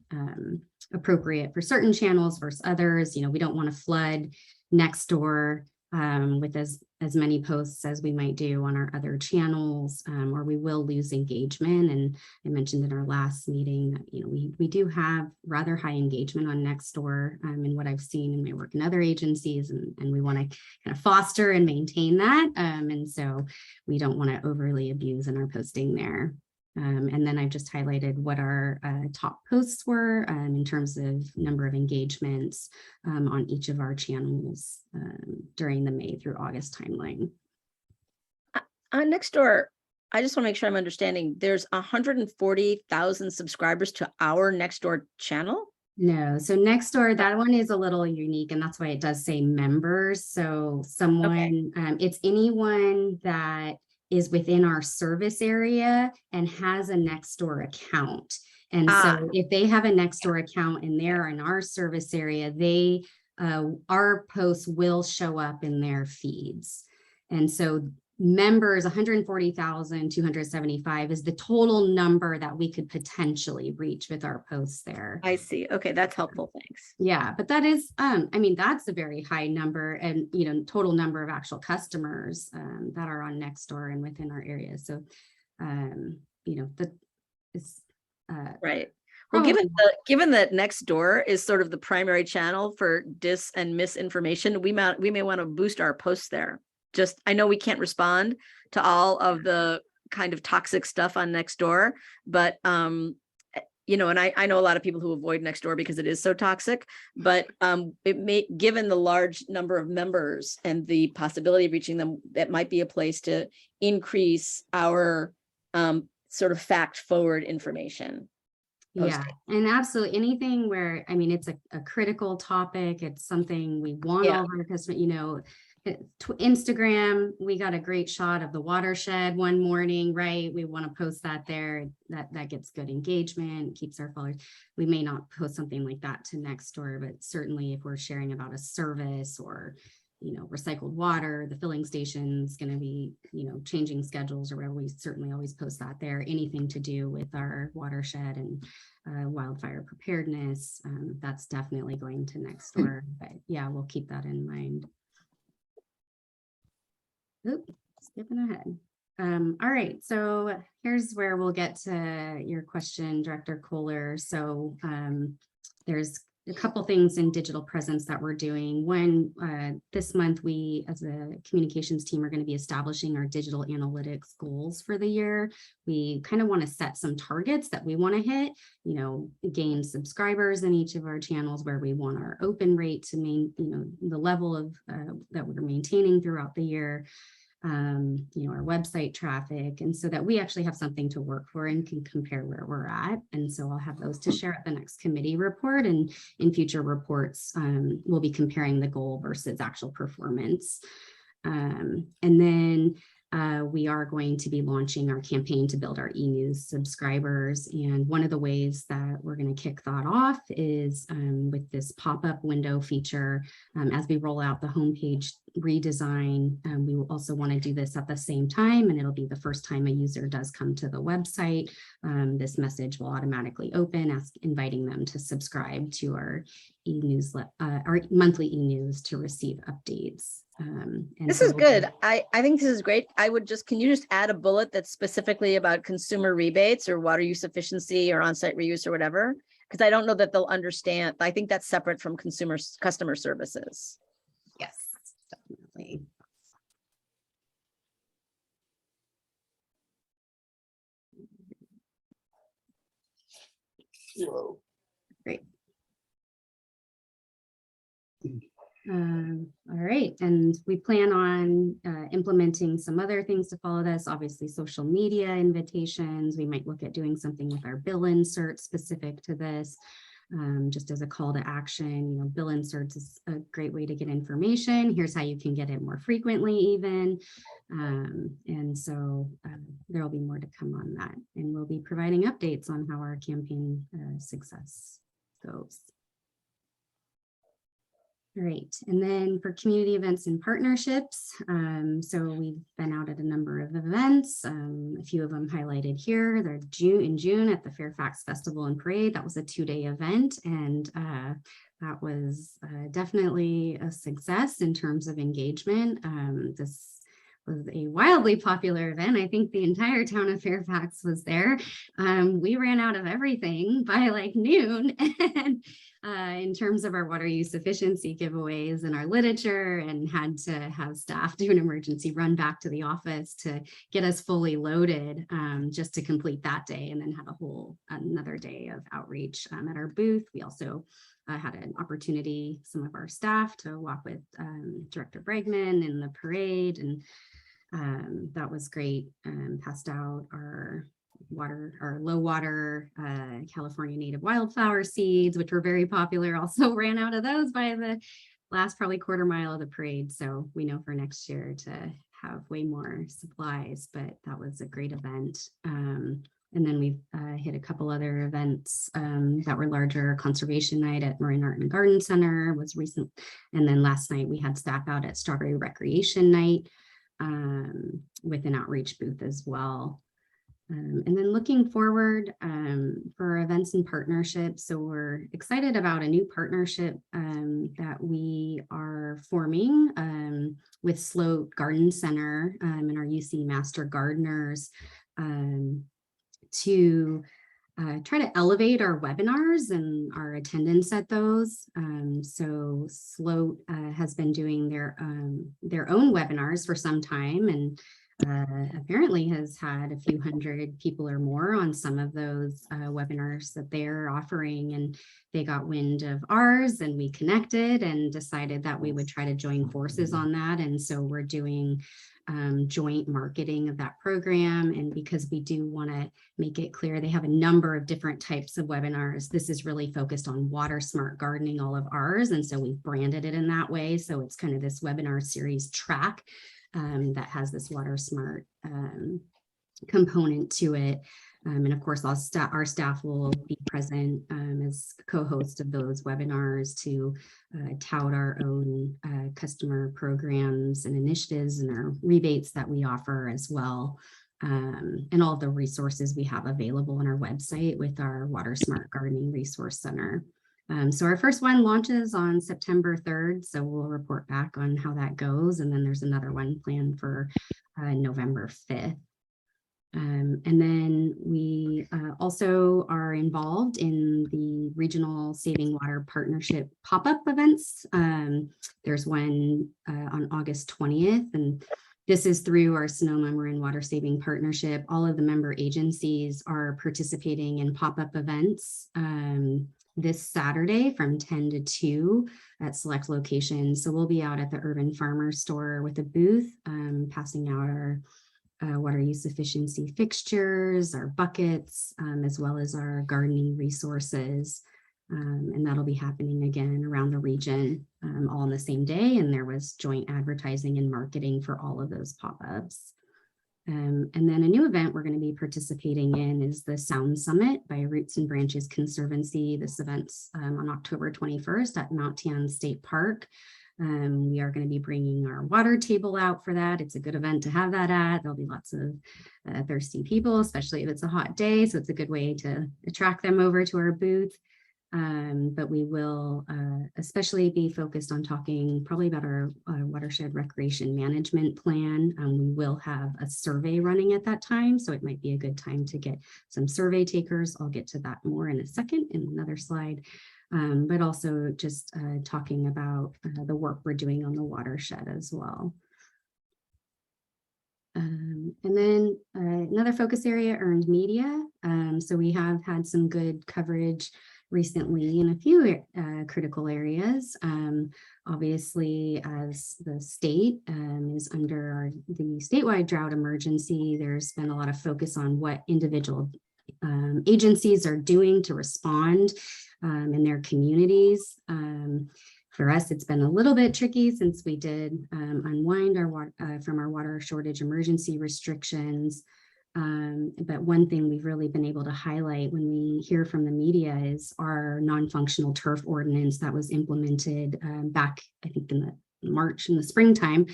appropriate for certain channels versus others. We don't want to flood Nextdoor with as many posts as we might do on our other channels, or we will lose engagement. And I mentioned in our last meeting that we do have rather high engagement on Nextdoor, in what I've seen in my work in other agencies, and we want to kind of foster and maintain that. And so we don't want to overly abuse in our posting there. And then I've just highlighted what our top posts were in terms of number of engagements on each of our channels during the May through August timeline.
On Nextdoor, I just want to make sure I'm understanding. There's 140,000 subscribers to our Nextdoor channel?
No, so Nextdoor, that one is a little unique, and that's why it does say members. So someone, it's anyone that is within our service area and has a Nextdoor account. And so if they have a Nextdoor account and they're in our service area, our posts will show up in their feeds. And so members, 140,275 is the total number that we could potentially reach with our posts there.
I see. Okay, that's helpful. Thanks.
Yeah, but that is, that's a very high number, and total number of actual customers that are on Nextdoor and within our area. So, that is
right. Well, given that Nextdoor is sort of the primary channel for dis and misinformation, we may want to boost our posts there. I know we can't respond to all of the kind of toxic stuff on Nextdoor, but and I know a lot of people who avoid Nextdoor because it is so toxic, but given the large number of members and the possibility of reaching them, that might be a place to increase our sort of fact-forward information.
Yeah, and absolutely anything where, it's a critical topic. It's something we want all of our customers, Instagram, we got a great shot of the watershed one morning, right? We want to post that there. That gets good engagement, keeps our followers. We may not post something like that to Nextdoor, but certainly if we're sharing about a service or, recycled water, the filling station's going to be, changing schedules or whatever, we certainly always post that there. Anything to do with our watershed and wildfire preparedness, that's definitely going to Nextdoor. But yeah, we'll keep that in mind. Oop, skipping ahead. All right, so here's where we'll get to your question, Director Kohler. So there's a couple things in digital presence that we're doing. One, this month, we as a communications team are going to be establishing our digital analytics goals for the year. We kind of want to set some targets that we want to hit, gain subscribers in each of our channels, where we want our open rate to the level of that we're maintaining throughout the year. Our website traffic, and so that we actually have something to work for and can compare where we're at. And so I'll have those to share at the next committee report, and in future reports, we'll be comparing the goal versus actual performance. And then we are going to be launching our campaign to build our e-news subscribers. And one of the ways that we're going to kick that off is with this pop-up window feature. As we roll out the homepage redesign, we will also want to do this at the same time, and it'll be the first time a user does come to the website. This message will automatically open, inviting them to subscribe to our e-newsletter, our monthly e-news to receive updates.
This is good. I think this is great. Can you just add a bullet that's specifically about consumer rebates or water use efficiency or on-site reuse or whatever? Because I don't know that they'll understand. I think that's separate from customer services.
Yes, definitely. Great. All right, and we plan on implementing some other things to follow this. Obviously, social media invitations. We might look at doing something with our bill inserts specific to this, just as a call to action. You know, bill inserts is a great way to get information. Here's how you can get it more frequently, even. And so there will be more to come on that, and we'll be providing updates on how our campaign success goes. All right, and then for community events and partnerships, so we've been out at a number of events, a few of them highlighted here. They're in June at the Fairfax Festival and Parade. That was a 2-day event, and that was definitely a success in terms of engagement. This was a wildly popular event. I think the entire town of Fairfax was there. We ran out of everything by like noon, and in terms of our water use efficiency giveaways and our literature, and had to have staff do an emergency run back to the office to get us fully loaded just to complete that day, and then had another day of outreach at our booth. We also had an opportunity, some of our staff, to walk with Director Bregman in the parade, and that was great. Passed out our low water California native wildflower seeds, which were very popular. Also ran out of those by the last probably quarter mile of the parade. So we know for next year to have way more supplies, but that was a great event. And then we've hit a couple other events that were larger. Conservation night at Marin Art and Garden Center was recent. And then last night we had staff out at Strawberry Recreation Night with an outreach booth as well. And then looking forward for events and partnerships. So we're excited about a new partnership that we are forming with Sloat Garden Center and our UC Master Gardeners to try to elevate our webinars and our attendance at those. So Sloat has been doing their own webinars for some time, and apparently has had a few hundred people or more on some of those webinars that they're offering, and they got wind of ours, and we connected and decided that we would try to join forces on that. And so we're doing joint marketing of that program. And because we do want to make it clear, they have a number of different types of webinars. This is really focused on water smart gardening, all of ours. And so we've branded it in that way. So it's kind of this webinar series track that has this water smart component to it. And of course, our staff will be present as co-hosts of those webinars to tout our own customer programs and initiatives and our rebates that we offer as well. And all the resources we have available on our website with our Water Smart Gardening Resource Center. So our first one launches on September 3rd, so we'll report back on how that goes. And then there's another one planned for November 5th. And then we also are involved in the Regional Saving Water Partnership pop-up events. There's one on August 20th, and this is through our Sonoma Marin Water Saving Partnership. All of the member agencies are participating in pop-up events this Saturday from 10 to 2 at select locations. So we'll be out at the Urban Farmer Store with a booth, passing out our water use efficiency fixtures, our buckets, as well as our gardening resources. And that'll be happening again around the region all on the same day. And there was joint advertising and marketing for all of those pop-ups. And then a new event we're going to be participating in is the Sound Summit by Roots and Branches Conservancy. This event's on October 21st at Mount Tian State Park. We are going to be bringing our water table out for that. It's a good event to have that at. There'll be lots of thirsty people, especially if it's a hot day. So it's a good way to attract them over to our booth. But we will especially be focused on talking probably about our watershed recreation management plan. We will have a survey running at that time, so it might be a good time to get some survey takers. I'll get to that more in a second in another slide. But also just talking about the work we're doing on the watershed as well. And then another focus area, earned media. So we have had some good coverage recently in a few critical areas. Obviously, as the state is under the statewide drought emergency, there's been a lot of focus on what individual agencies are doing to respond in their communities. For us, it's been a little bit tricky since we did unwind our from our water shortage emergency restrictions. But one thing we've really been able to highlight when we hear from the media is our non-functional turf ordinance that was implemented back, I think, in the springtime.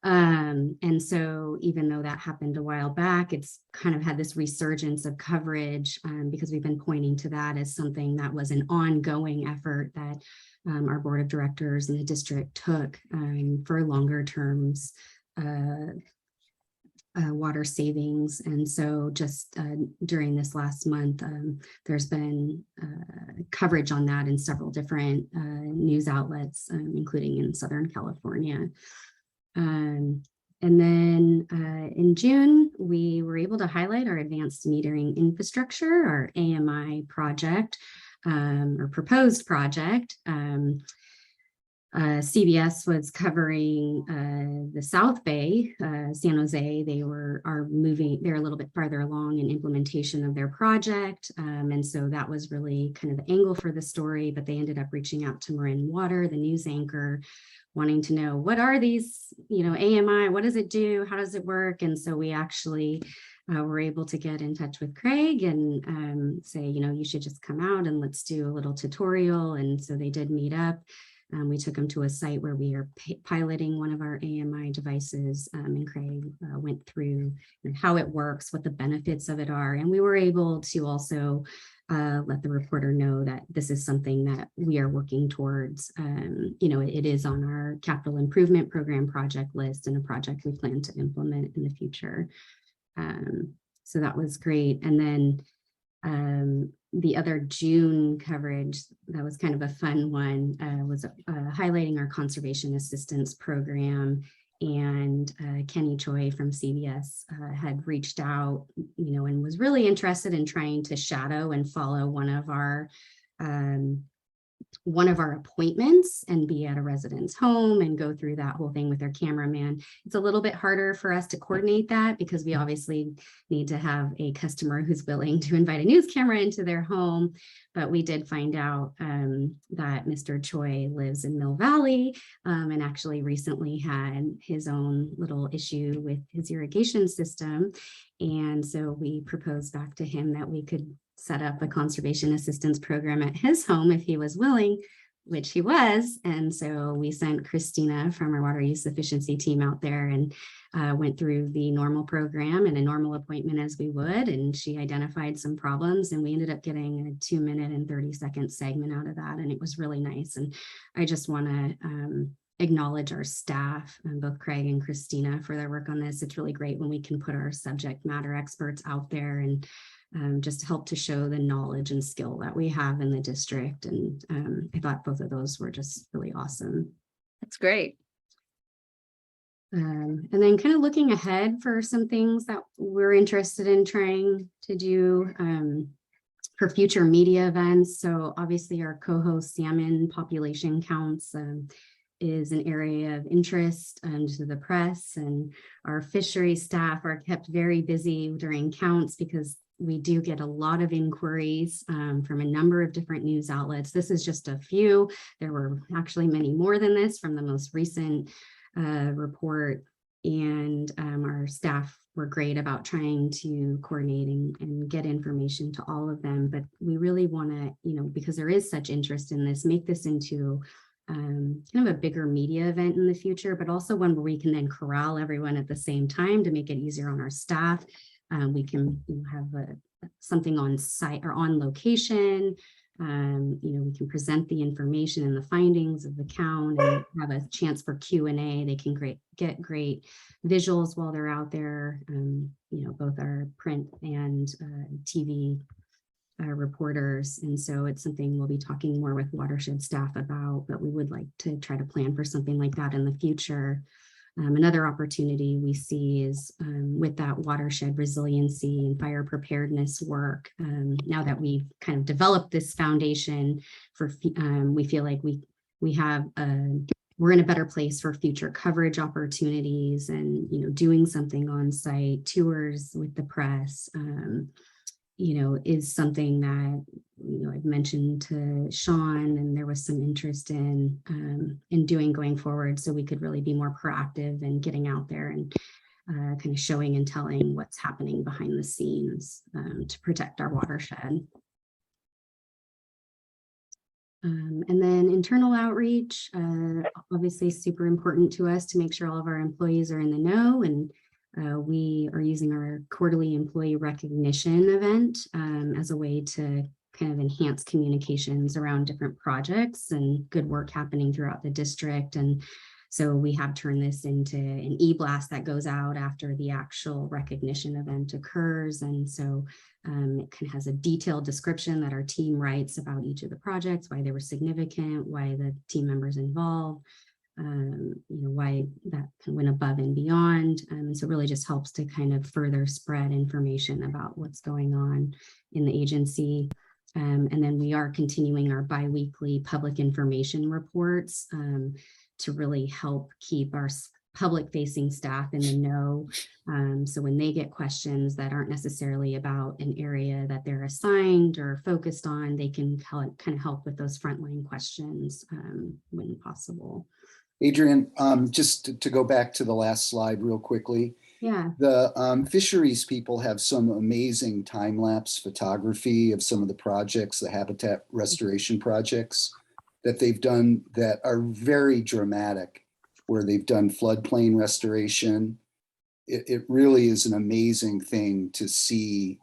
And so even though that happened a while back, it's kind of had this resurgence of coverage because we've been pointing to that as something that was an ongoing effort that our board of directors and the district took for longer terms water savings. And so just during this last month, there's been coverage on that in several different news outlets, including in Southern California. And then in June, we were able to highlight our advanced metering infrastructure, our AMI project, or proposed project. CBS was covering the South Bay, San Jose. They're a little bit farther along in implementation of their project. And so that was really kind of the angle for the story, but they ended up reaching out to Marin Water, the news anchor, wanting to know, what are these, AMI, what does it do? How does it work? And so we actually were able to get in touch with Craig and say, you should just come out and let's do a little tutorial. And so they did meet up. We took them to a site where we are piloting one of our AMI devices, and Craig went through how it works, what the benefits of it are. And we were able to also let the reporter know that this is something that we are working towards. It is on our capital improvement program project list and a project we plan to implement in the future. So that was great. And then the other June coverage that was kind of a fun one was highlighting our conservation assistance program. And Kenny Choi from CBS had reached out, and was really interested in trying to shadow and follow one of our appointments and be at a resident's home and go through that whole thing with their cameraman. It's a little bit harder for us to coordinate that because we obviously need to have a customer who's willing to invite a news camera into their home. But we did find out that Mr. Choi lives in Mill Valley and actually recently had his own little issue with his irrigation system. And so we proposed back to him that we could set up a conservation assistance program at his home if he was willing, which he was. And so we sent Christina from our water use efficiency team out there and went through the normal program and a normal appointment as we would. And she identified some problems and we ended up getting a 2-minute and 30-second segment out of that. And it was really nice. And I just want to acknowledge our staff, both Craig and Christina, for their work on this. It's really great when we can put our subject matter experts out there and just help to show the knowledge and skill that we have in the district. And I thought both of those were just really awesome.
That's great.
And then kind of looking ahead for some things that we're interested in trying to do for future media events. So obviously our coho salmon population counts is an area of interest to the press, and our fishery staff are kept very busy during counts because we do get a lot of inquiries from a number of different news outlets. This is just a few. There were actually many more than this from the most recent report. And our staff were great about trying to coordinate and get information to all of them. But we really want to, because there is such interest in this, make this into kind of a bigger media event in the future, but also one where we can then corral everyone at the same time to make it easier on our staff. We can have something on site or on location. We can present the information and the findings of the count and have a chance for Q&A. They can get great visuals while they're out there. Both our print and TV reporters. And so it's something we'll be talking more with Watershed staff about, but we would like to try to plan for something like that in the future. Another opportunity we see is with that watershed resiliency and fire preparedness work. Now that we've kind of developed this foundation for, we feel like we have we're in a better place for future coverage opportunities and, doing something on site, tours with the press, is something that, I've mentioned to Sean, and there was some interest in doing going forward, so we could really be more proactive and getting out there and kind of showing and telling what's happening behind the scenes to protect our watershed. And then internal outreach, obviously super important to us to make sure all of our employees are in the know, and we are using our quarterly employee recognition event as a way to kind of enhance communications around different projects and good work happening throughout the district. And so we have turned this into an e-blast that goes out after the actual recognition event occurs. And so it kind of has a detailed description that our team writes about each of the projects, why they were significant, why the team members involved, why that went above and beyond. And so it really just helps to kind of further spread information about what's going on in the agency. And then we are continuing our biweekly public information reports to really help keep our public facing staff in the know. So when they get questions that aren't necessarily about an area that they're assigned or focused on, they can kind of help with those frontline questions when possible.
Adrian, just to go back to the last slide real quickly.
Yeah.
The fisheries people have some amazing time-lapse photography of some of the projects, the habitat restoration projects that they've done that are very dramatic, where they've done floodplain restoration. It really is an amazing thing to see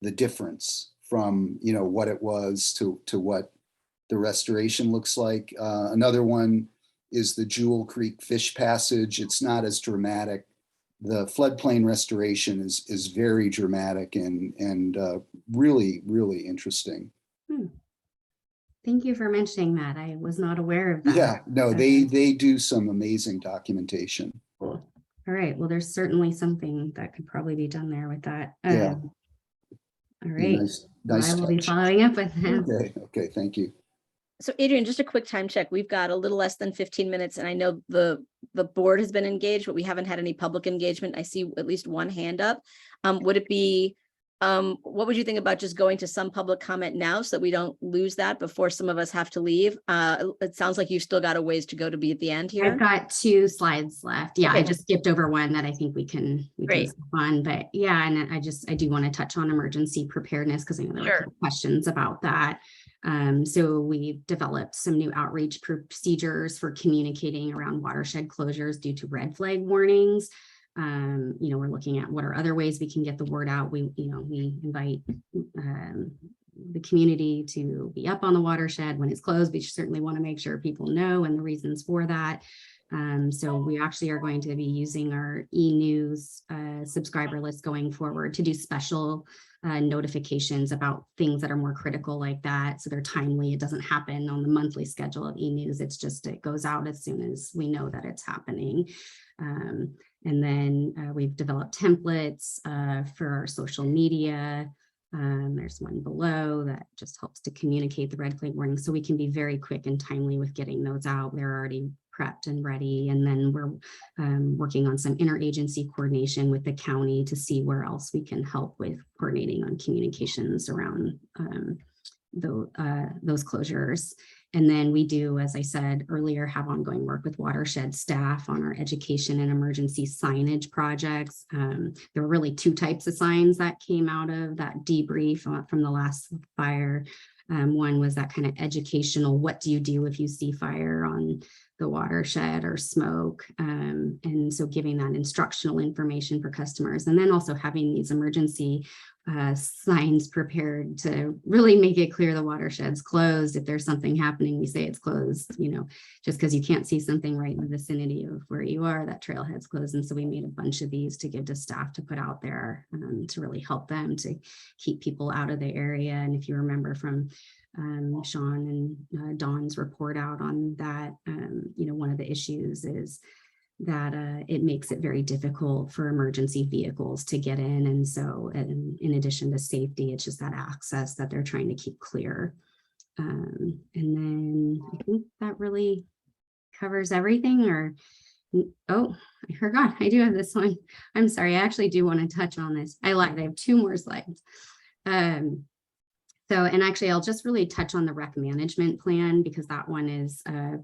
the difference from, what it was to what the restoration looks like. Another one is the Jewel Creek Fish Passage. It's not as dramatic. The floodplain restoration is very dramatic and really, really interesting.
Thank you for mentioning that. I was not aware of that.
Yeah, no, they do some amazing documentation.
Cool. All right. Well, there's certainly something that could probably be done there with that.
Yeah.
All right.
Nice
I will be
touch.
following up with him.
Okay, thank you.
So Adrian, just a quick time check. We've got a little less than 15 minutes, and I know the board has been engaged, but we haven't had any public engagement. I see at least one hand up. Would it be, what would you think about just going to some public comment now so that we don't lose that before some of us have to leave? It sounds like you've still got a ways to go to be at the end here.
I've got 2 slides left. Yeah,
Okay.
I just skipped over one that I think we can skip on, but yeah, and I do want to touch on emergency preparedness because I know there were questions about that. So we've developed some new outreach procedures for communicating around watershed closures due to red flag warnings. We're looking at what are other ways we can get the word out. We invite the community to be up on the watershed when it's closed. We certainly want to make sure people know and the reasons for that. So we actually are going to be using our e-news subscriber list going forward to do special notifications about things that are more critical like that. So they're timely. It doesn't happen on the monthly schedule of e-news. It's just, it goes out as soon as we know that it's happening. And then we've developed templates for our social media. There's one below that just helps to communicate the red flag warning, so we can be very quick and timely with getting those out. They're already prepped and ready. And then we're working on some interagency coordination with the county to see where else we can help with coordinating on communications around those closures. And then we do, as I said earlier, have ongoing work with watershed staff on our education and emergency signage projects. There were really 2 types of signs that came out of that debrief from the last fire. One was that kind of educational, what do you do if you see fire on the watershed or smoke? And so giving that instructional information for customers, and then also having these emergency signs prepared to really make it clear the watershed's closed. If there's something happening, we say it's closed, just because you can't see something right in the vicinity of where you are, that trailhead's closed. And so we made a bunch of these to give to staff to put out there to really help them to keep people out of the area. And if you remember from Sean and Dawn's report out on that, one of the issues is that it makes it very difficult for emergency vehicles to get in. And so in addition to safety, it's just that access that they're trying to keep clear. And then I think that really covers everything. Or, oh, I forgot, I do have this one. I'm sorry, I actually do want to touch on this. I lied, I have 2 more slides. And actually, I'll just really touch on the rec management plan because that one is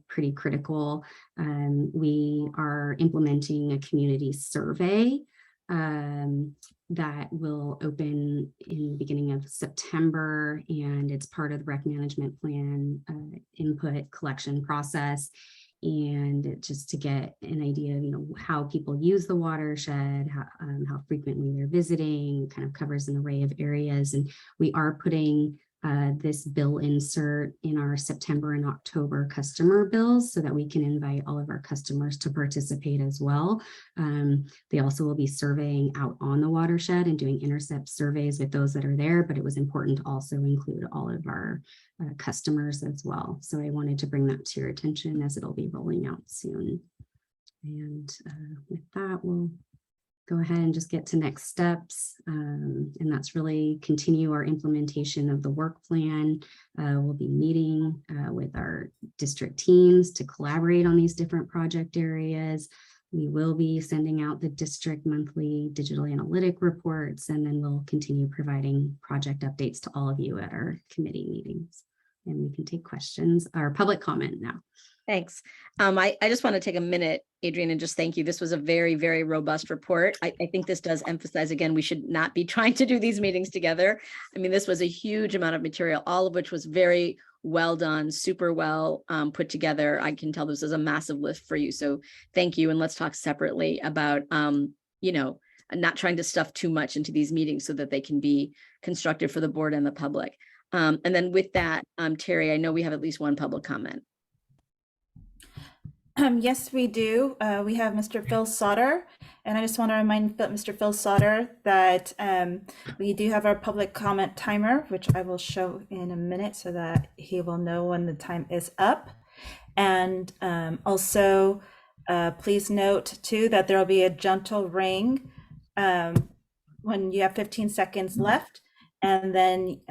pretty critical. We are implementing a community survey that will open in the beginning of September, and it's part of the rec management plan input collection process. And just to get an idea of, how people use the watershed, how frequently they're visiting, kind of covers an array of areas. And we are putting this bill insert in our September and October customer bills so that we can invite all of our customers to participate as well. They also will be surveying out on the watershed and doing intercept surveys with those that are there, but it was important to also include all of our customers as well. So I wanted to bring that to your attention as it'll be rolling out soon. And with that, we'll go ahead and just get to next steps. And that's really continue our implementation of the work plan. We'll be meeting with our district teams to collaborate on these different project areas. We will be sending out the district monthly digital analytic reports, and then we'll continue providing project updates to all of you at our committee meetings. And we can take questions or public comment now.
Thanks. I just want to take a minute, Adrian, and just thank you. This was a very, very robust report. I think this does emphasize, again, we should not be trying to do these meetings together. I mean, this was a huge amount of material, all of which was very well done, super well put together. I can tell this is a massive lift for you. So thank you. And let's talk separately about, not trying to stuff too much into these meetings so that they can be constructive for the board and the public. And then with that, Terry, I know we have at least one public comment.
Yes, we do. We have Mr. Phil Sauter, and I just want to remind Mr. Phil Sauter that we do have our public comment timer, which I will show in a minute so that he will know when the time is up. And also, please note too that there will be a gentle ring when you have 15 seconds left, and then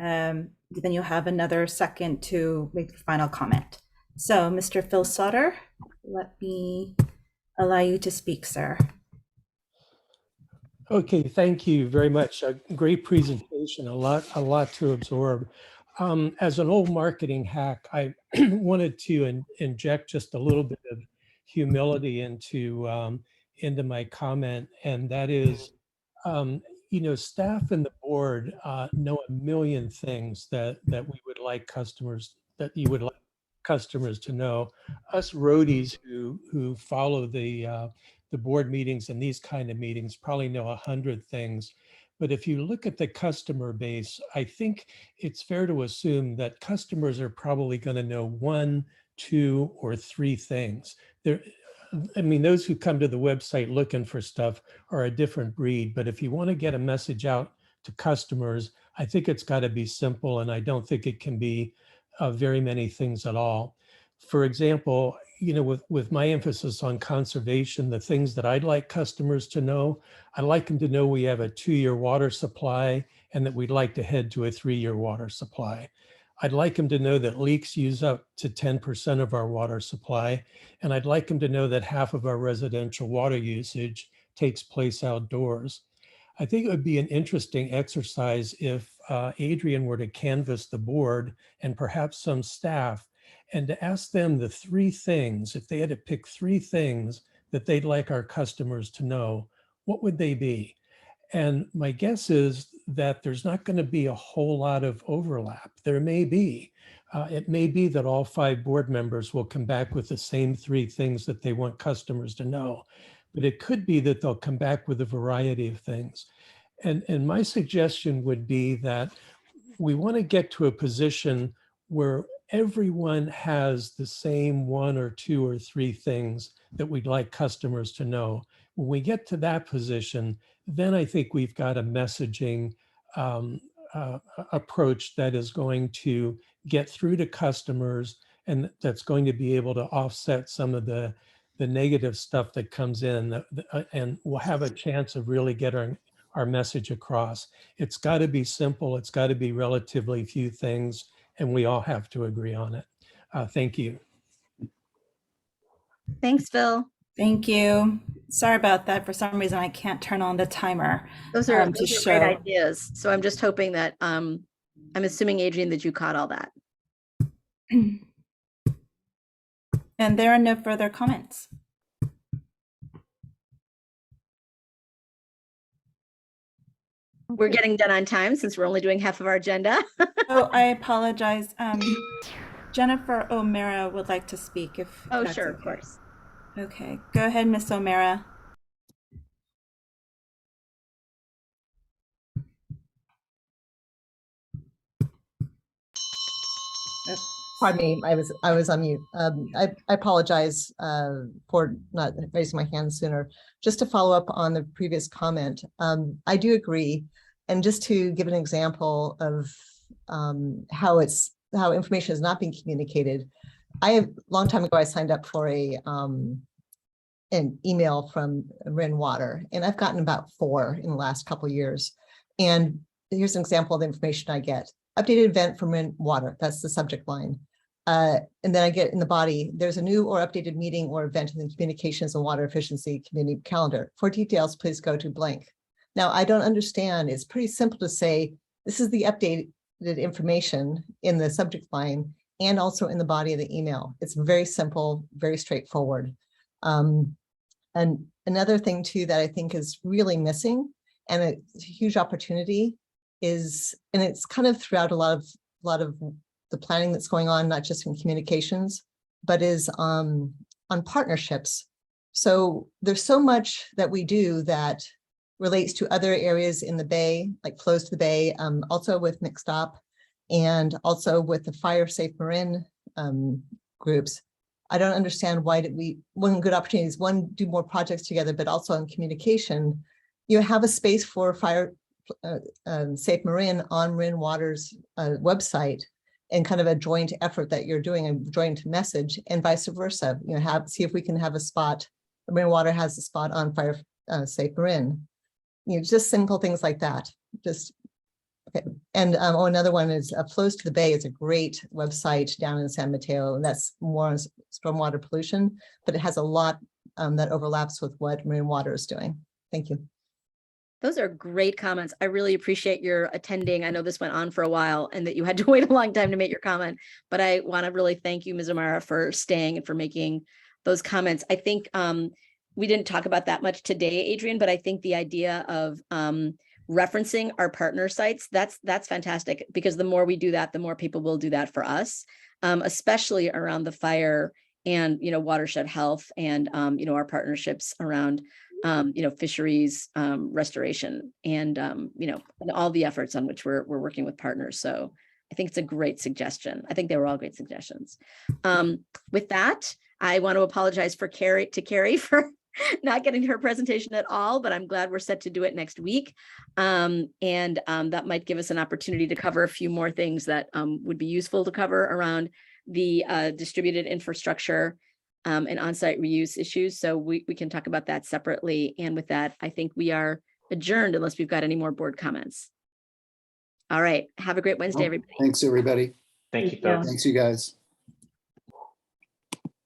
you'll have another second to make the final comment. So, Mr. Phil Sauter, let me allow you to speak, sir.
Okay, thank you very much. A great presentation, a lot to absorb. As an old marketing hack, I wanted to inject just a little bit of humility into my comment, and that is, staff and the board know a million things that we would like customers, that you would like customers to know. Us roadies who follow the board meetings and these kind of meetings probably know 100 things. But if you look at the customer base, I think it's fair to assume that customers are probably going to know 1, 2, or 3 things. Those who come to the website looking for stuff are a different breed. But if you want to get a message out to customers, I think it's got to be simple, and I don't think it can be very many things at all. For example, with my emphasis on conservation, the things that I'd like customers to know, I'd like them to know we have a 2-year water supply and that we'd like to head to a 3-year water supply. I'd like them to know that leaks use up to 10% of our water supply. And I'd like them to know that half of our residential water usage takes place outdoors. I think it would be an interesting exercise if Adrian were to canvass the board and perhaps some staff and to ask them the 3 things, if they had to pick 3 things that they'd like our customers to know, what would they be? And my guess is that there's not going to be a whole lot of overlap. There may be. It may be that all 5 board members will come back with the same 3 things that they want customers to know. But it could be that they'll come back with a variety of things. And my suggestion would be that we want to get to a position where everyone has the same 1 or 2 or 3 things that we'd like customers to know. When we get to that position, then I think we've got a messaging approach that is going to get through to customers and that's going to be able to offset some of the the negative stuff that comes in, and we'll have a chance of really getting our message across. It's got to be simple. It's got to be relatively few things, and we all have to agree on it. Thank you.
Thanks, Phil.
Thank you. Sorry about that. For some reason, I can't turn on the timer.
Those are,
to
great
show.
ideas. So I'm just hoping that, I'm assuming, Adrian, that you caught all that.
And there are no further comments.
We're getting done on time since we're only doing half of our agenda.
Oh, I apologize. Jennifer O'Mara would like to speak if
Oh,
that's
sure,
okay.
of course.
Okay, go ahead, Miss O'Mara.
Pardon me, I was on mute. I apologize for not raising my hand sooner. Just to follow up on the previous comment, I do agree. And just to give an example of how information is not being communicated, a long time ago I signed up for an email from Marin Water, and I've gotten about 4 in the last couple of years. And here's an example of the information I get. Updated event from Marin Water, that's the subject line. And then I get in the body, there's a new or updated meeting or event in the Communications and Water Efficiency Community calendar. For details, please go to blank. Now, I don't understand. It's pretty simple to say, this is the updated information in the subject line and also in the body of the email. It's very simple, very straightforward. And another thing too that I think is really missing and a huge opportunity is, and it's kind of throughout a lot of the planning that's going on, not just in communications, but is on partnerships. So there's so much that we do that relates to other areas in the Bay, like flows to the Bay, also with Mixed Up, and also with the Fire Safe Marin groups. I don't understand why did we, one good opportunity is one, do more projects together, but also in communication, you have a space for Fire Safe Marin on Marin Water's website, and kind of a joint effort that you're doing, a joint message, and vice versa. You know, see if we can have a spot. Marin Water has a spot on Fire Safe Marin. You know, just simple things like that. Just okay. And another one is Flows to the Bay is a great website down in San Mateo, and that's more on stormwater pollution, but it has a lot that overlaps with what Marin Water is doing. Thank you.
Those are great comments. I really appreciate your attending. I know this went on for a while and that you had to wait a long time to make your comment, but I want to really thank you, Ms. O'Mara, for staying and for making those comments. I think we didn't talk about that much today, Adrian, but I think the idea of referencing our partner sites, that's fantastic, because the more we do that, the more people will do that for us, especially around the fire and, watershed health and, our partnerships around fisheries restoration and, and all the efforts on which we're working with partners. So I think it's a great suggestion. I think they were all great suggestions. With that, I want to apologize to Carrie for not getting her presentation at all, but I'm glad we're set to do it next week. And that might give us an opportunity to cover a few more things that would be useful to cover around the distributed infrastructure and on-site reuse issues. So we can talk about that separately. And with that, I think we are adjourned unless we've got any more board comments. All right. Have a great Wednesday, everybody.
Thanks, everybody.
Thank you, folks.
Thanks, you guys.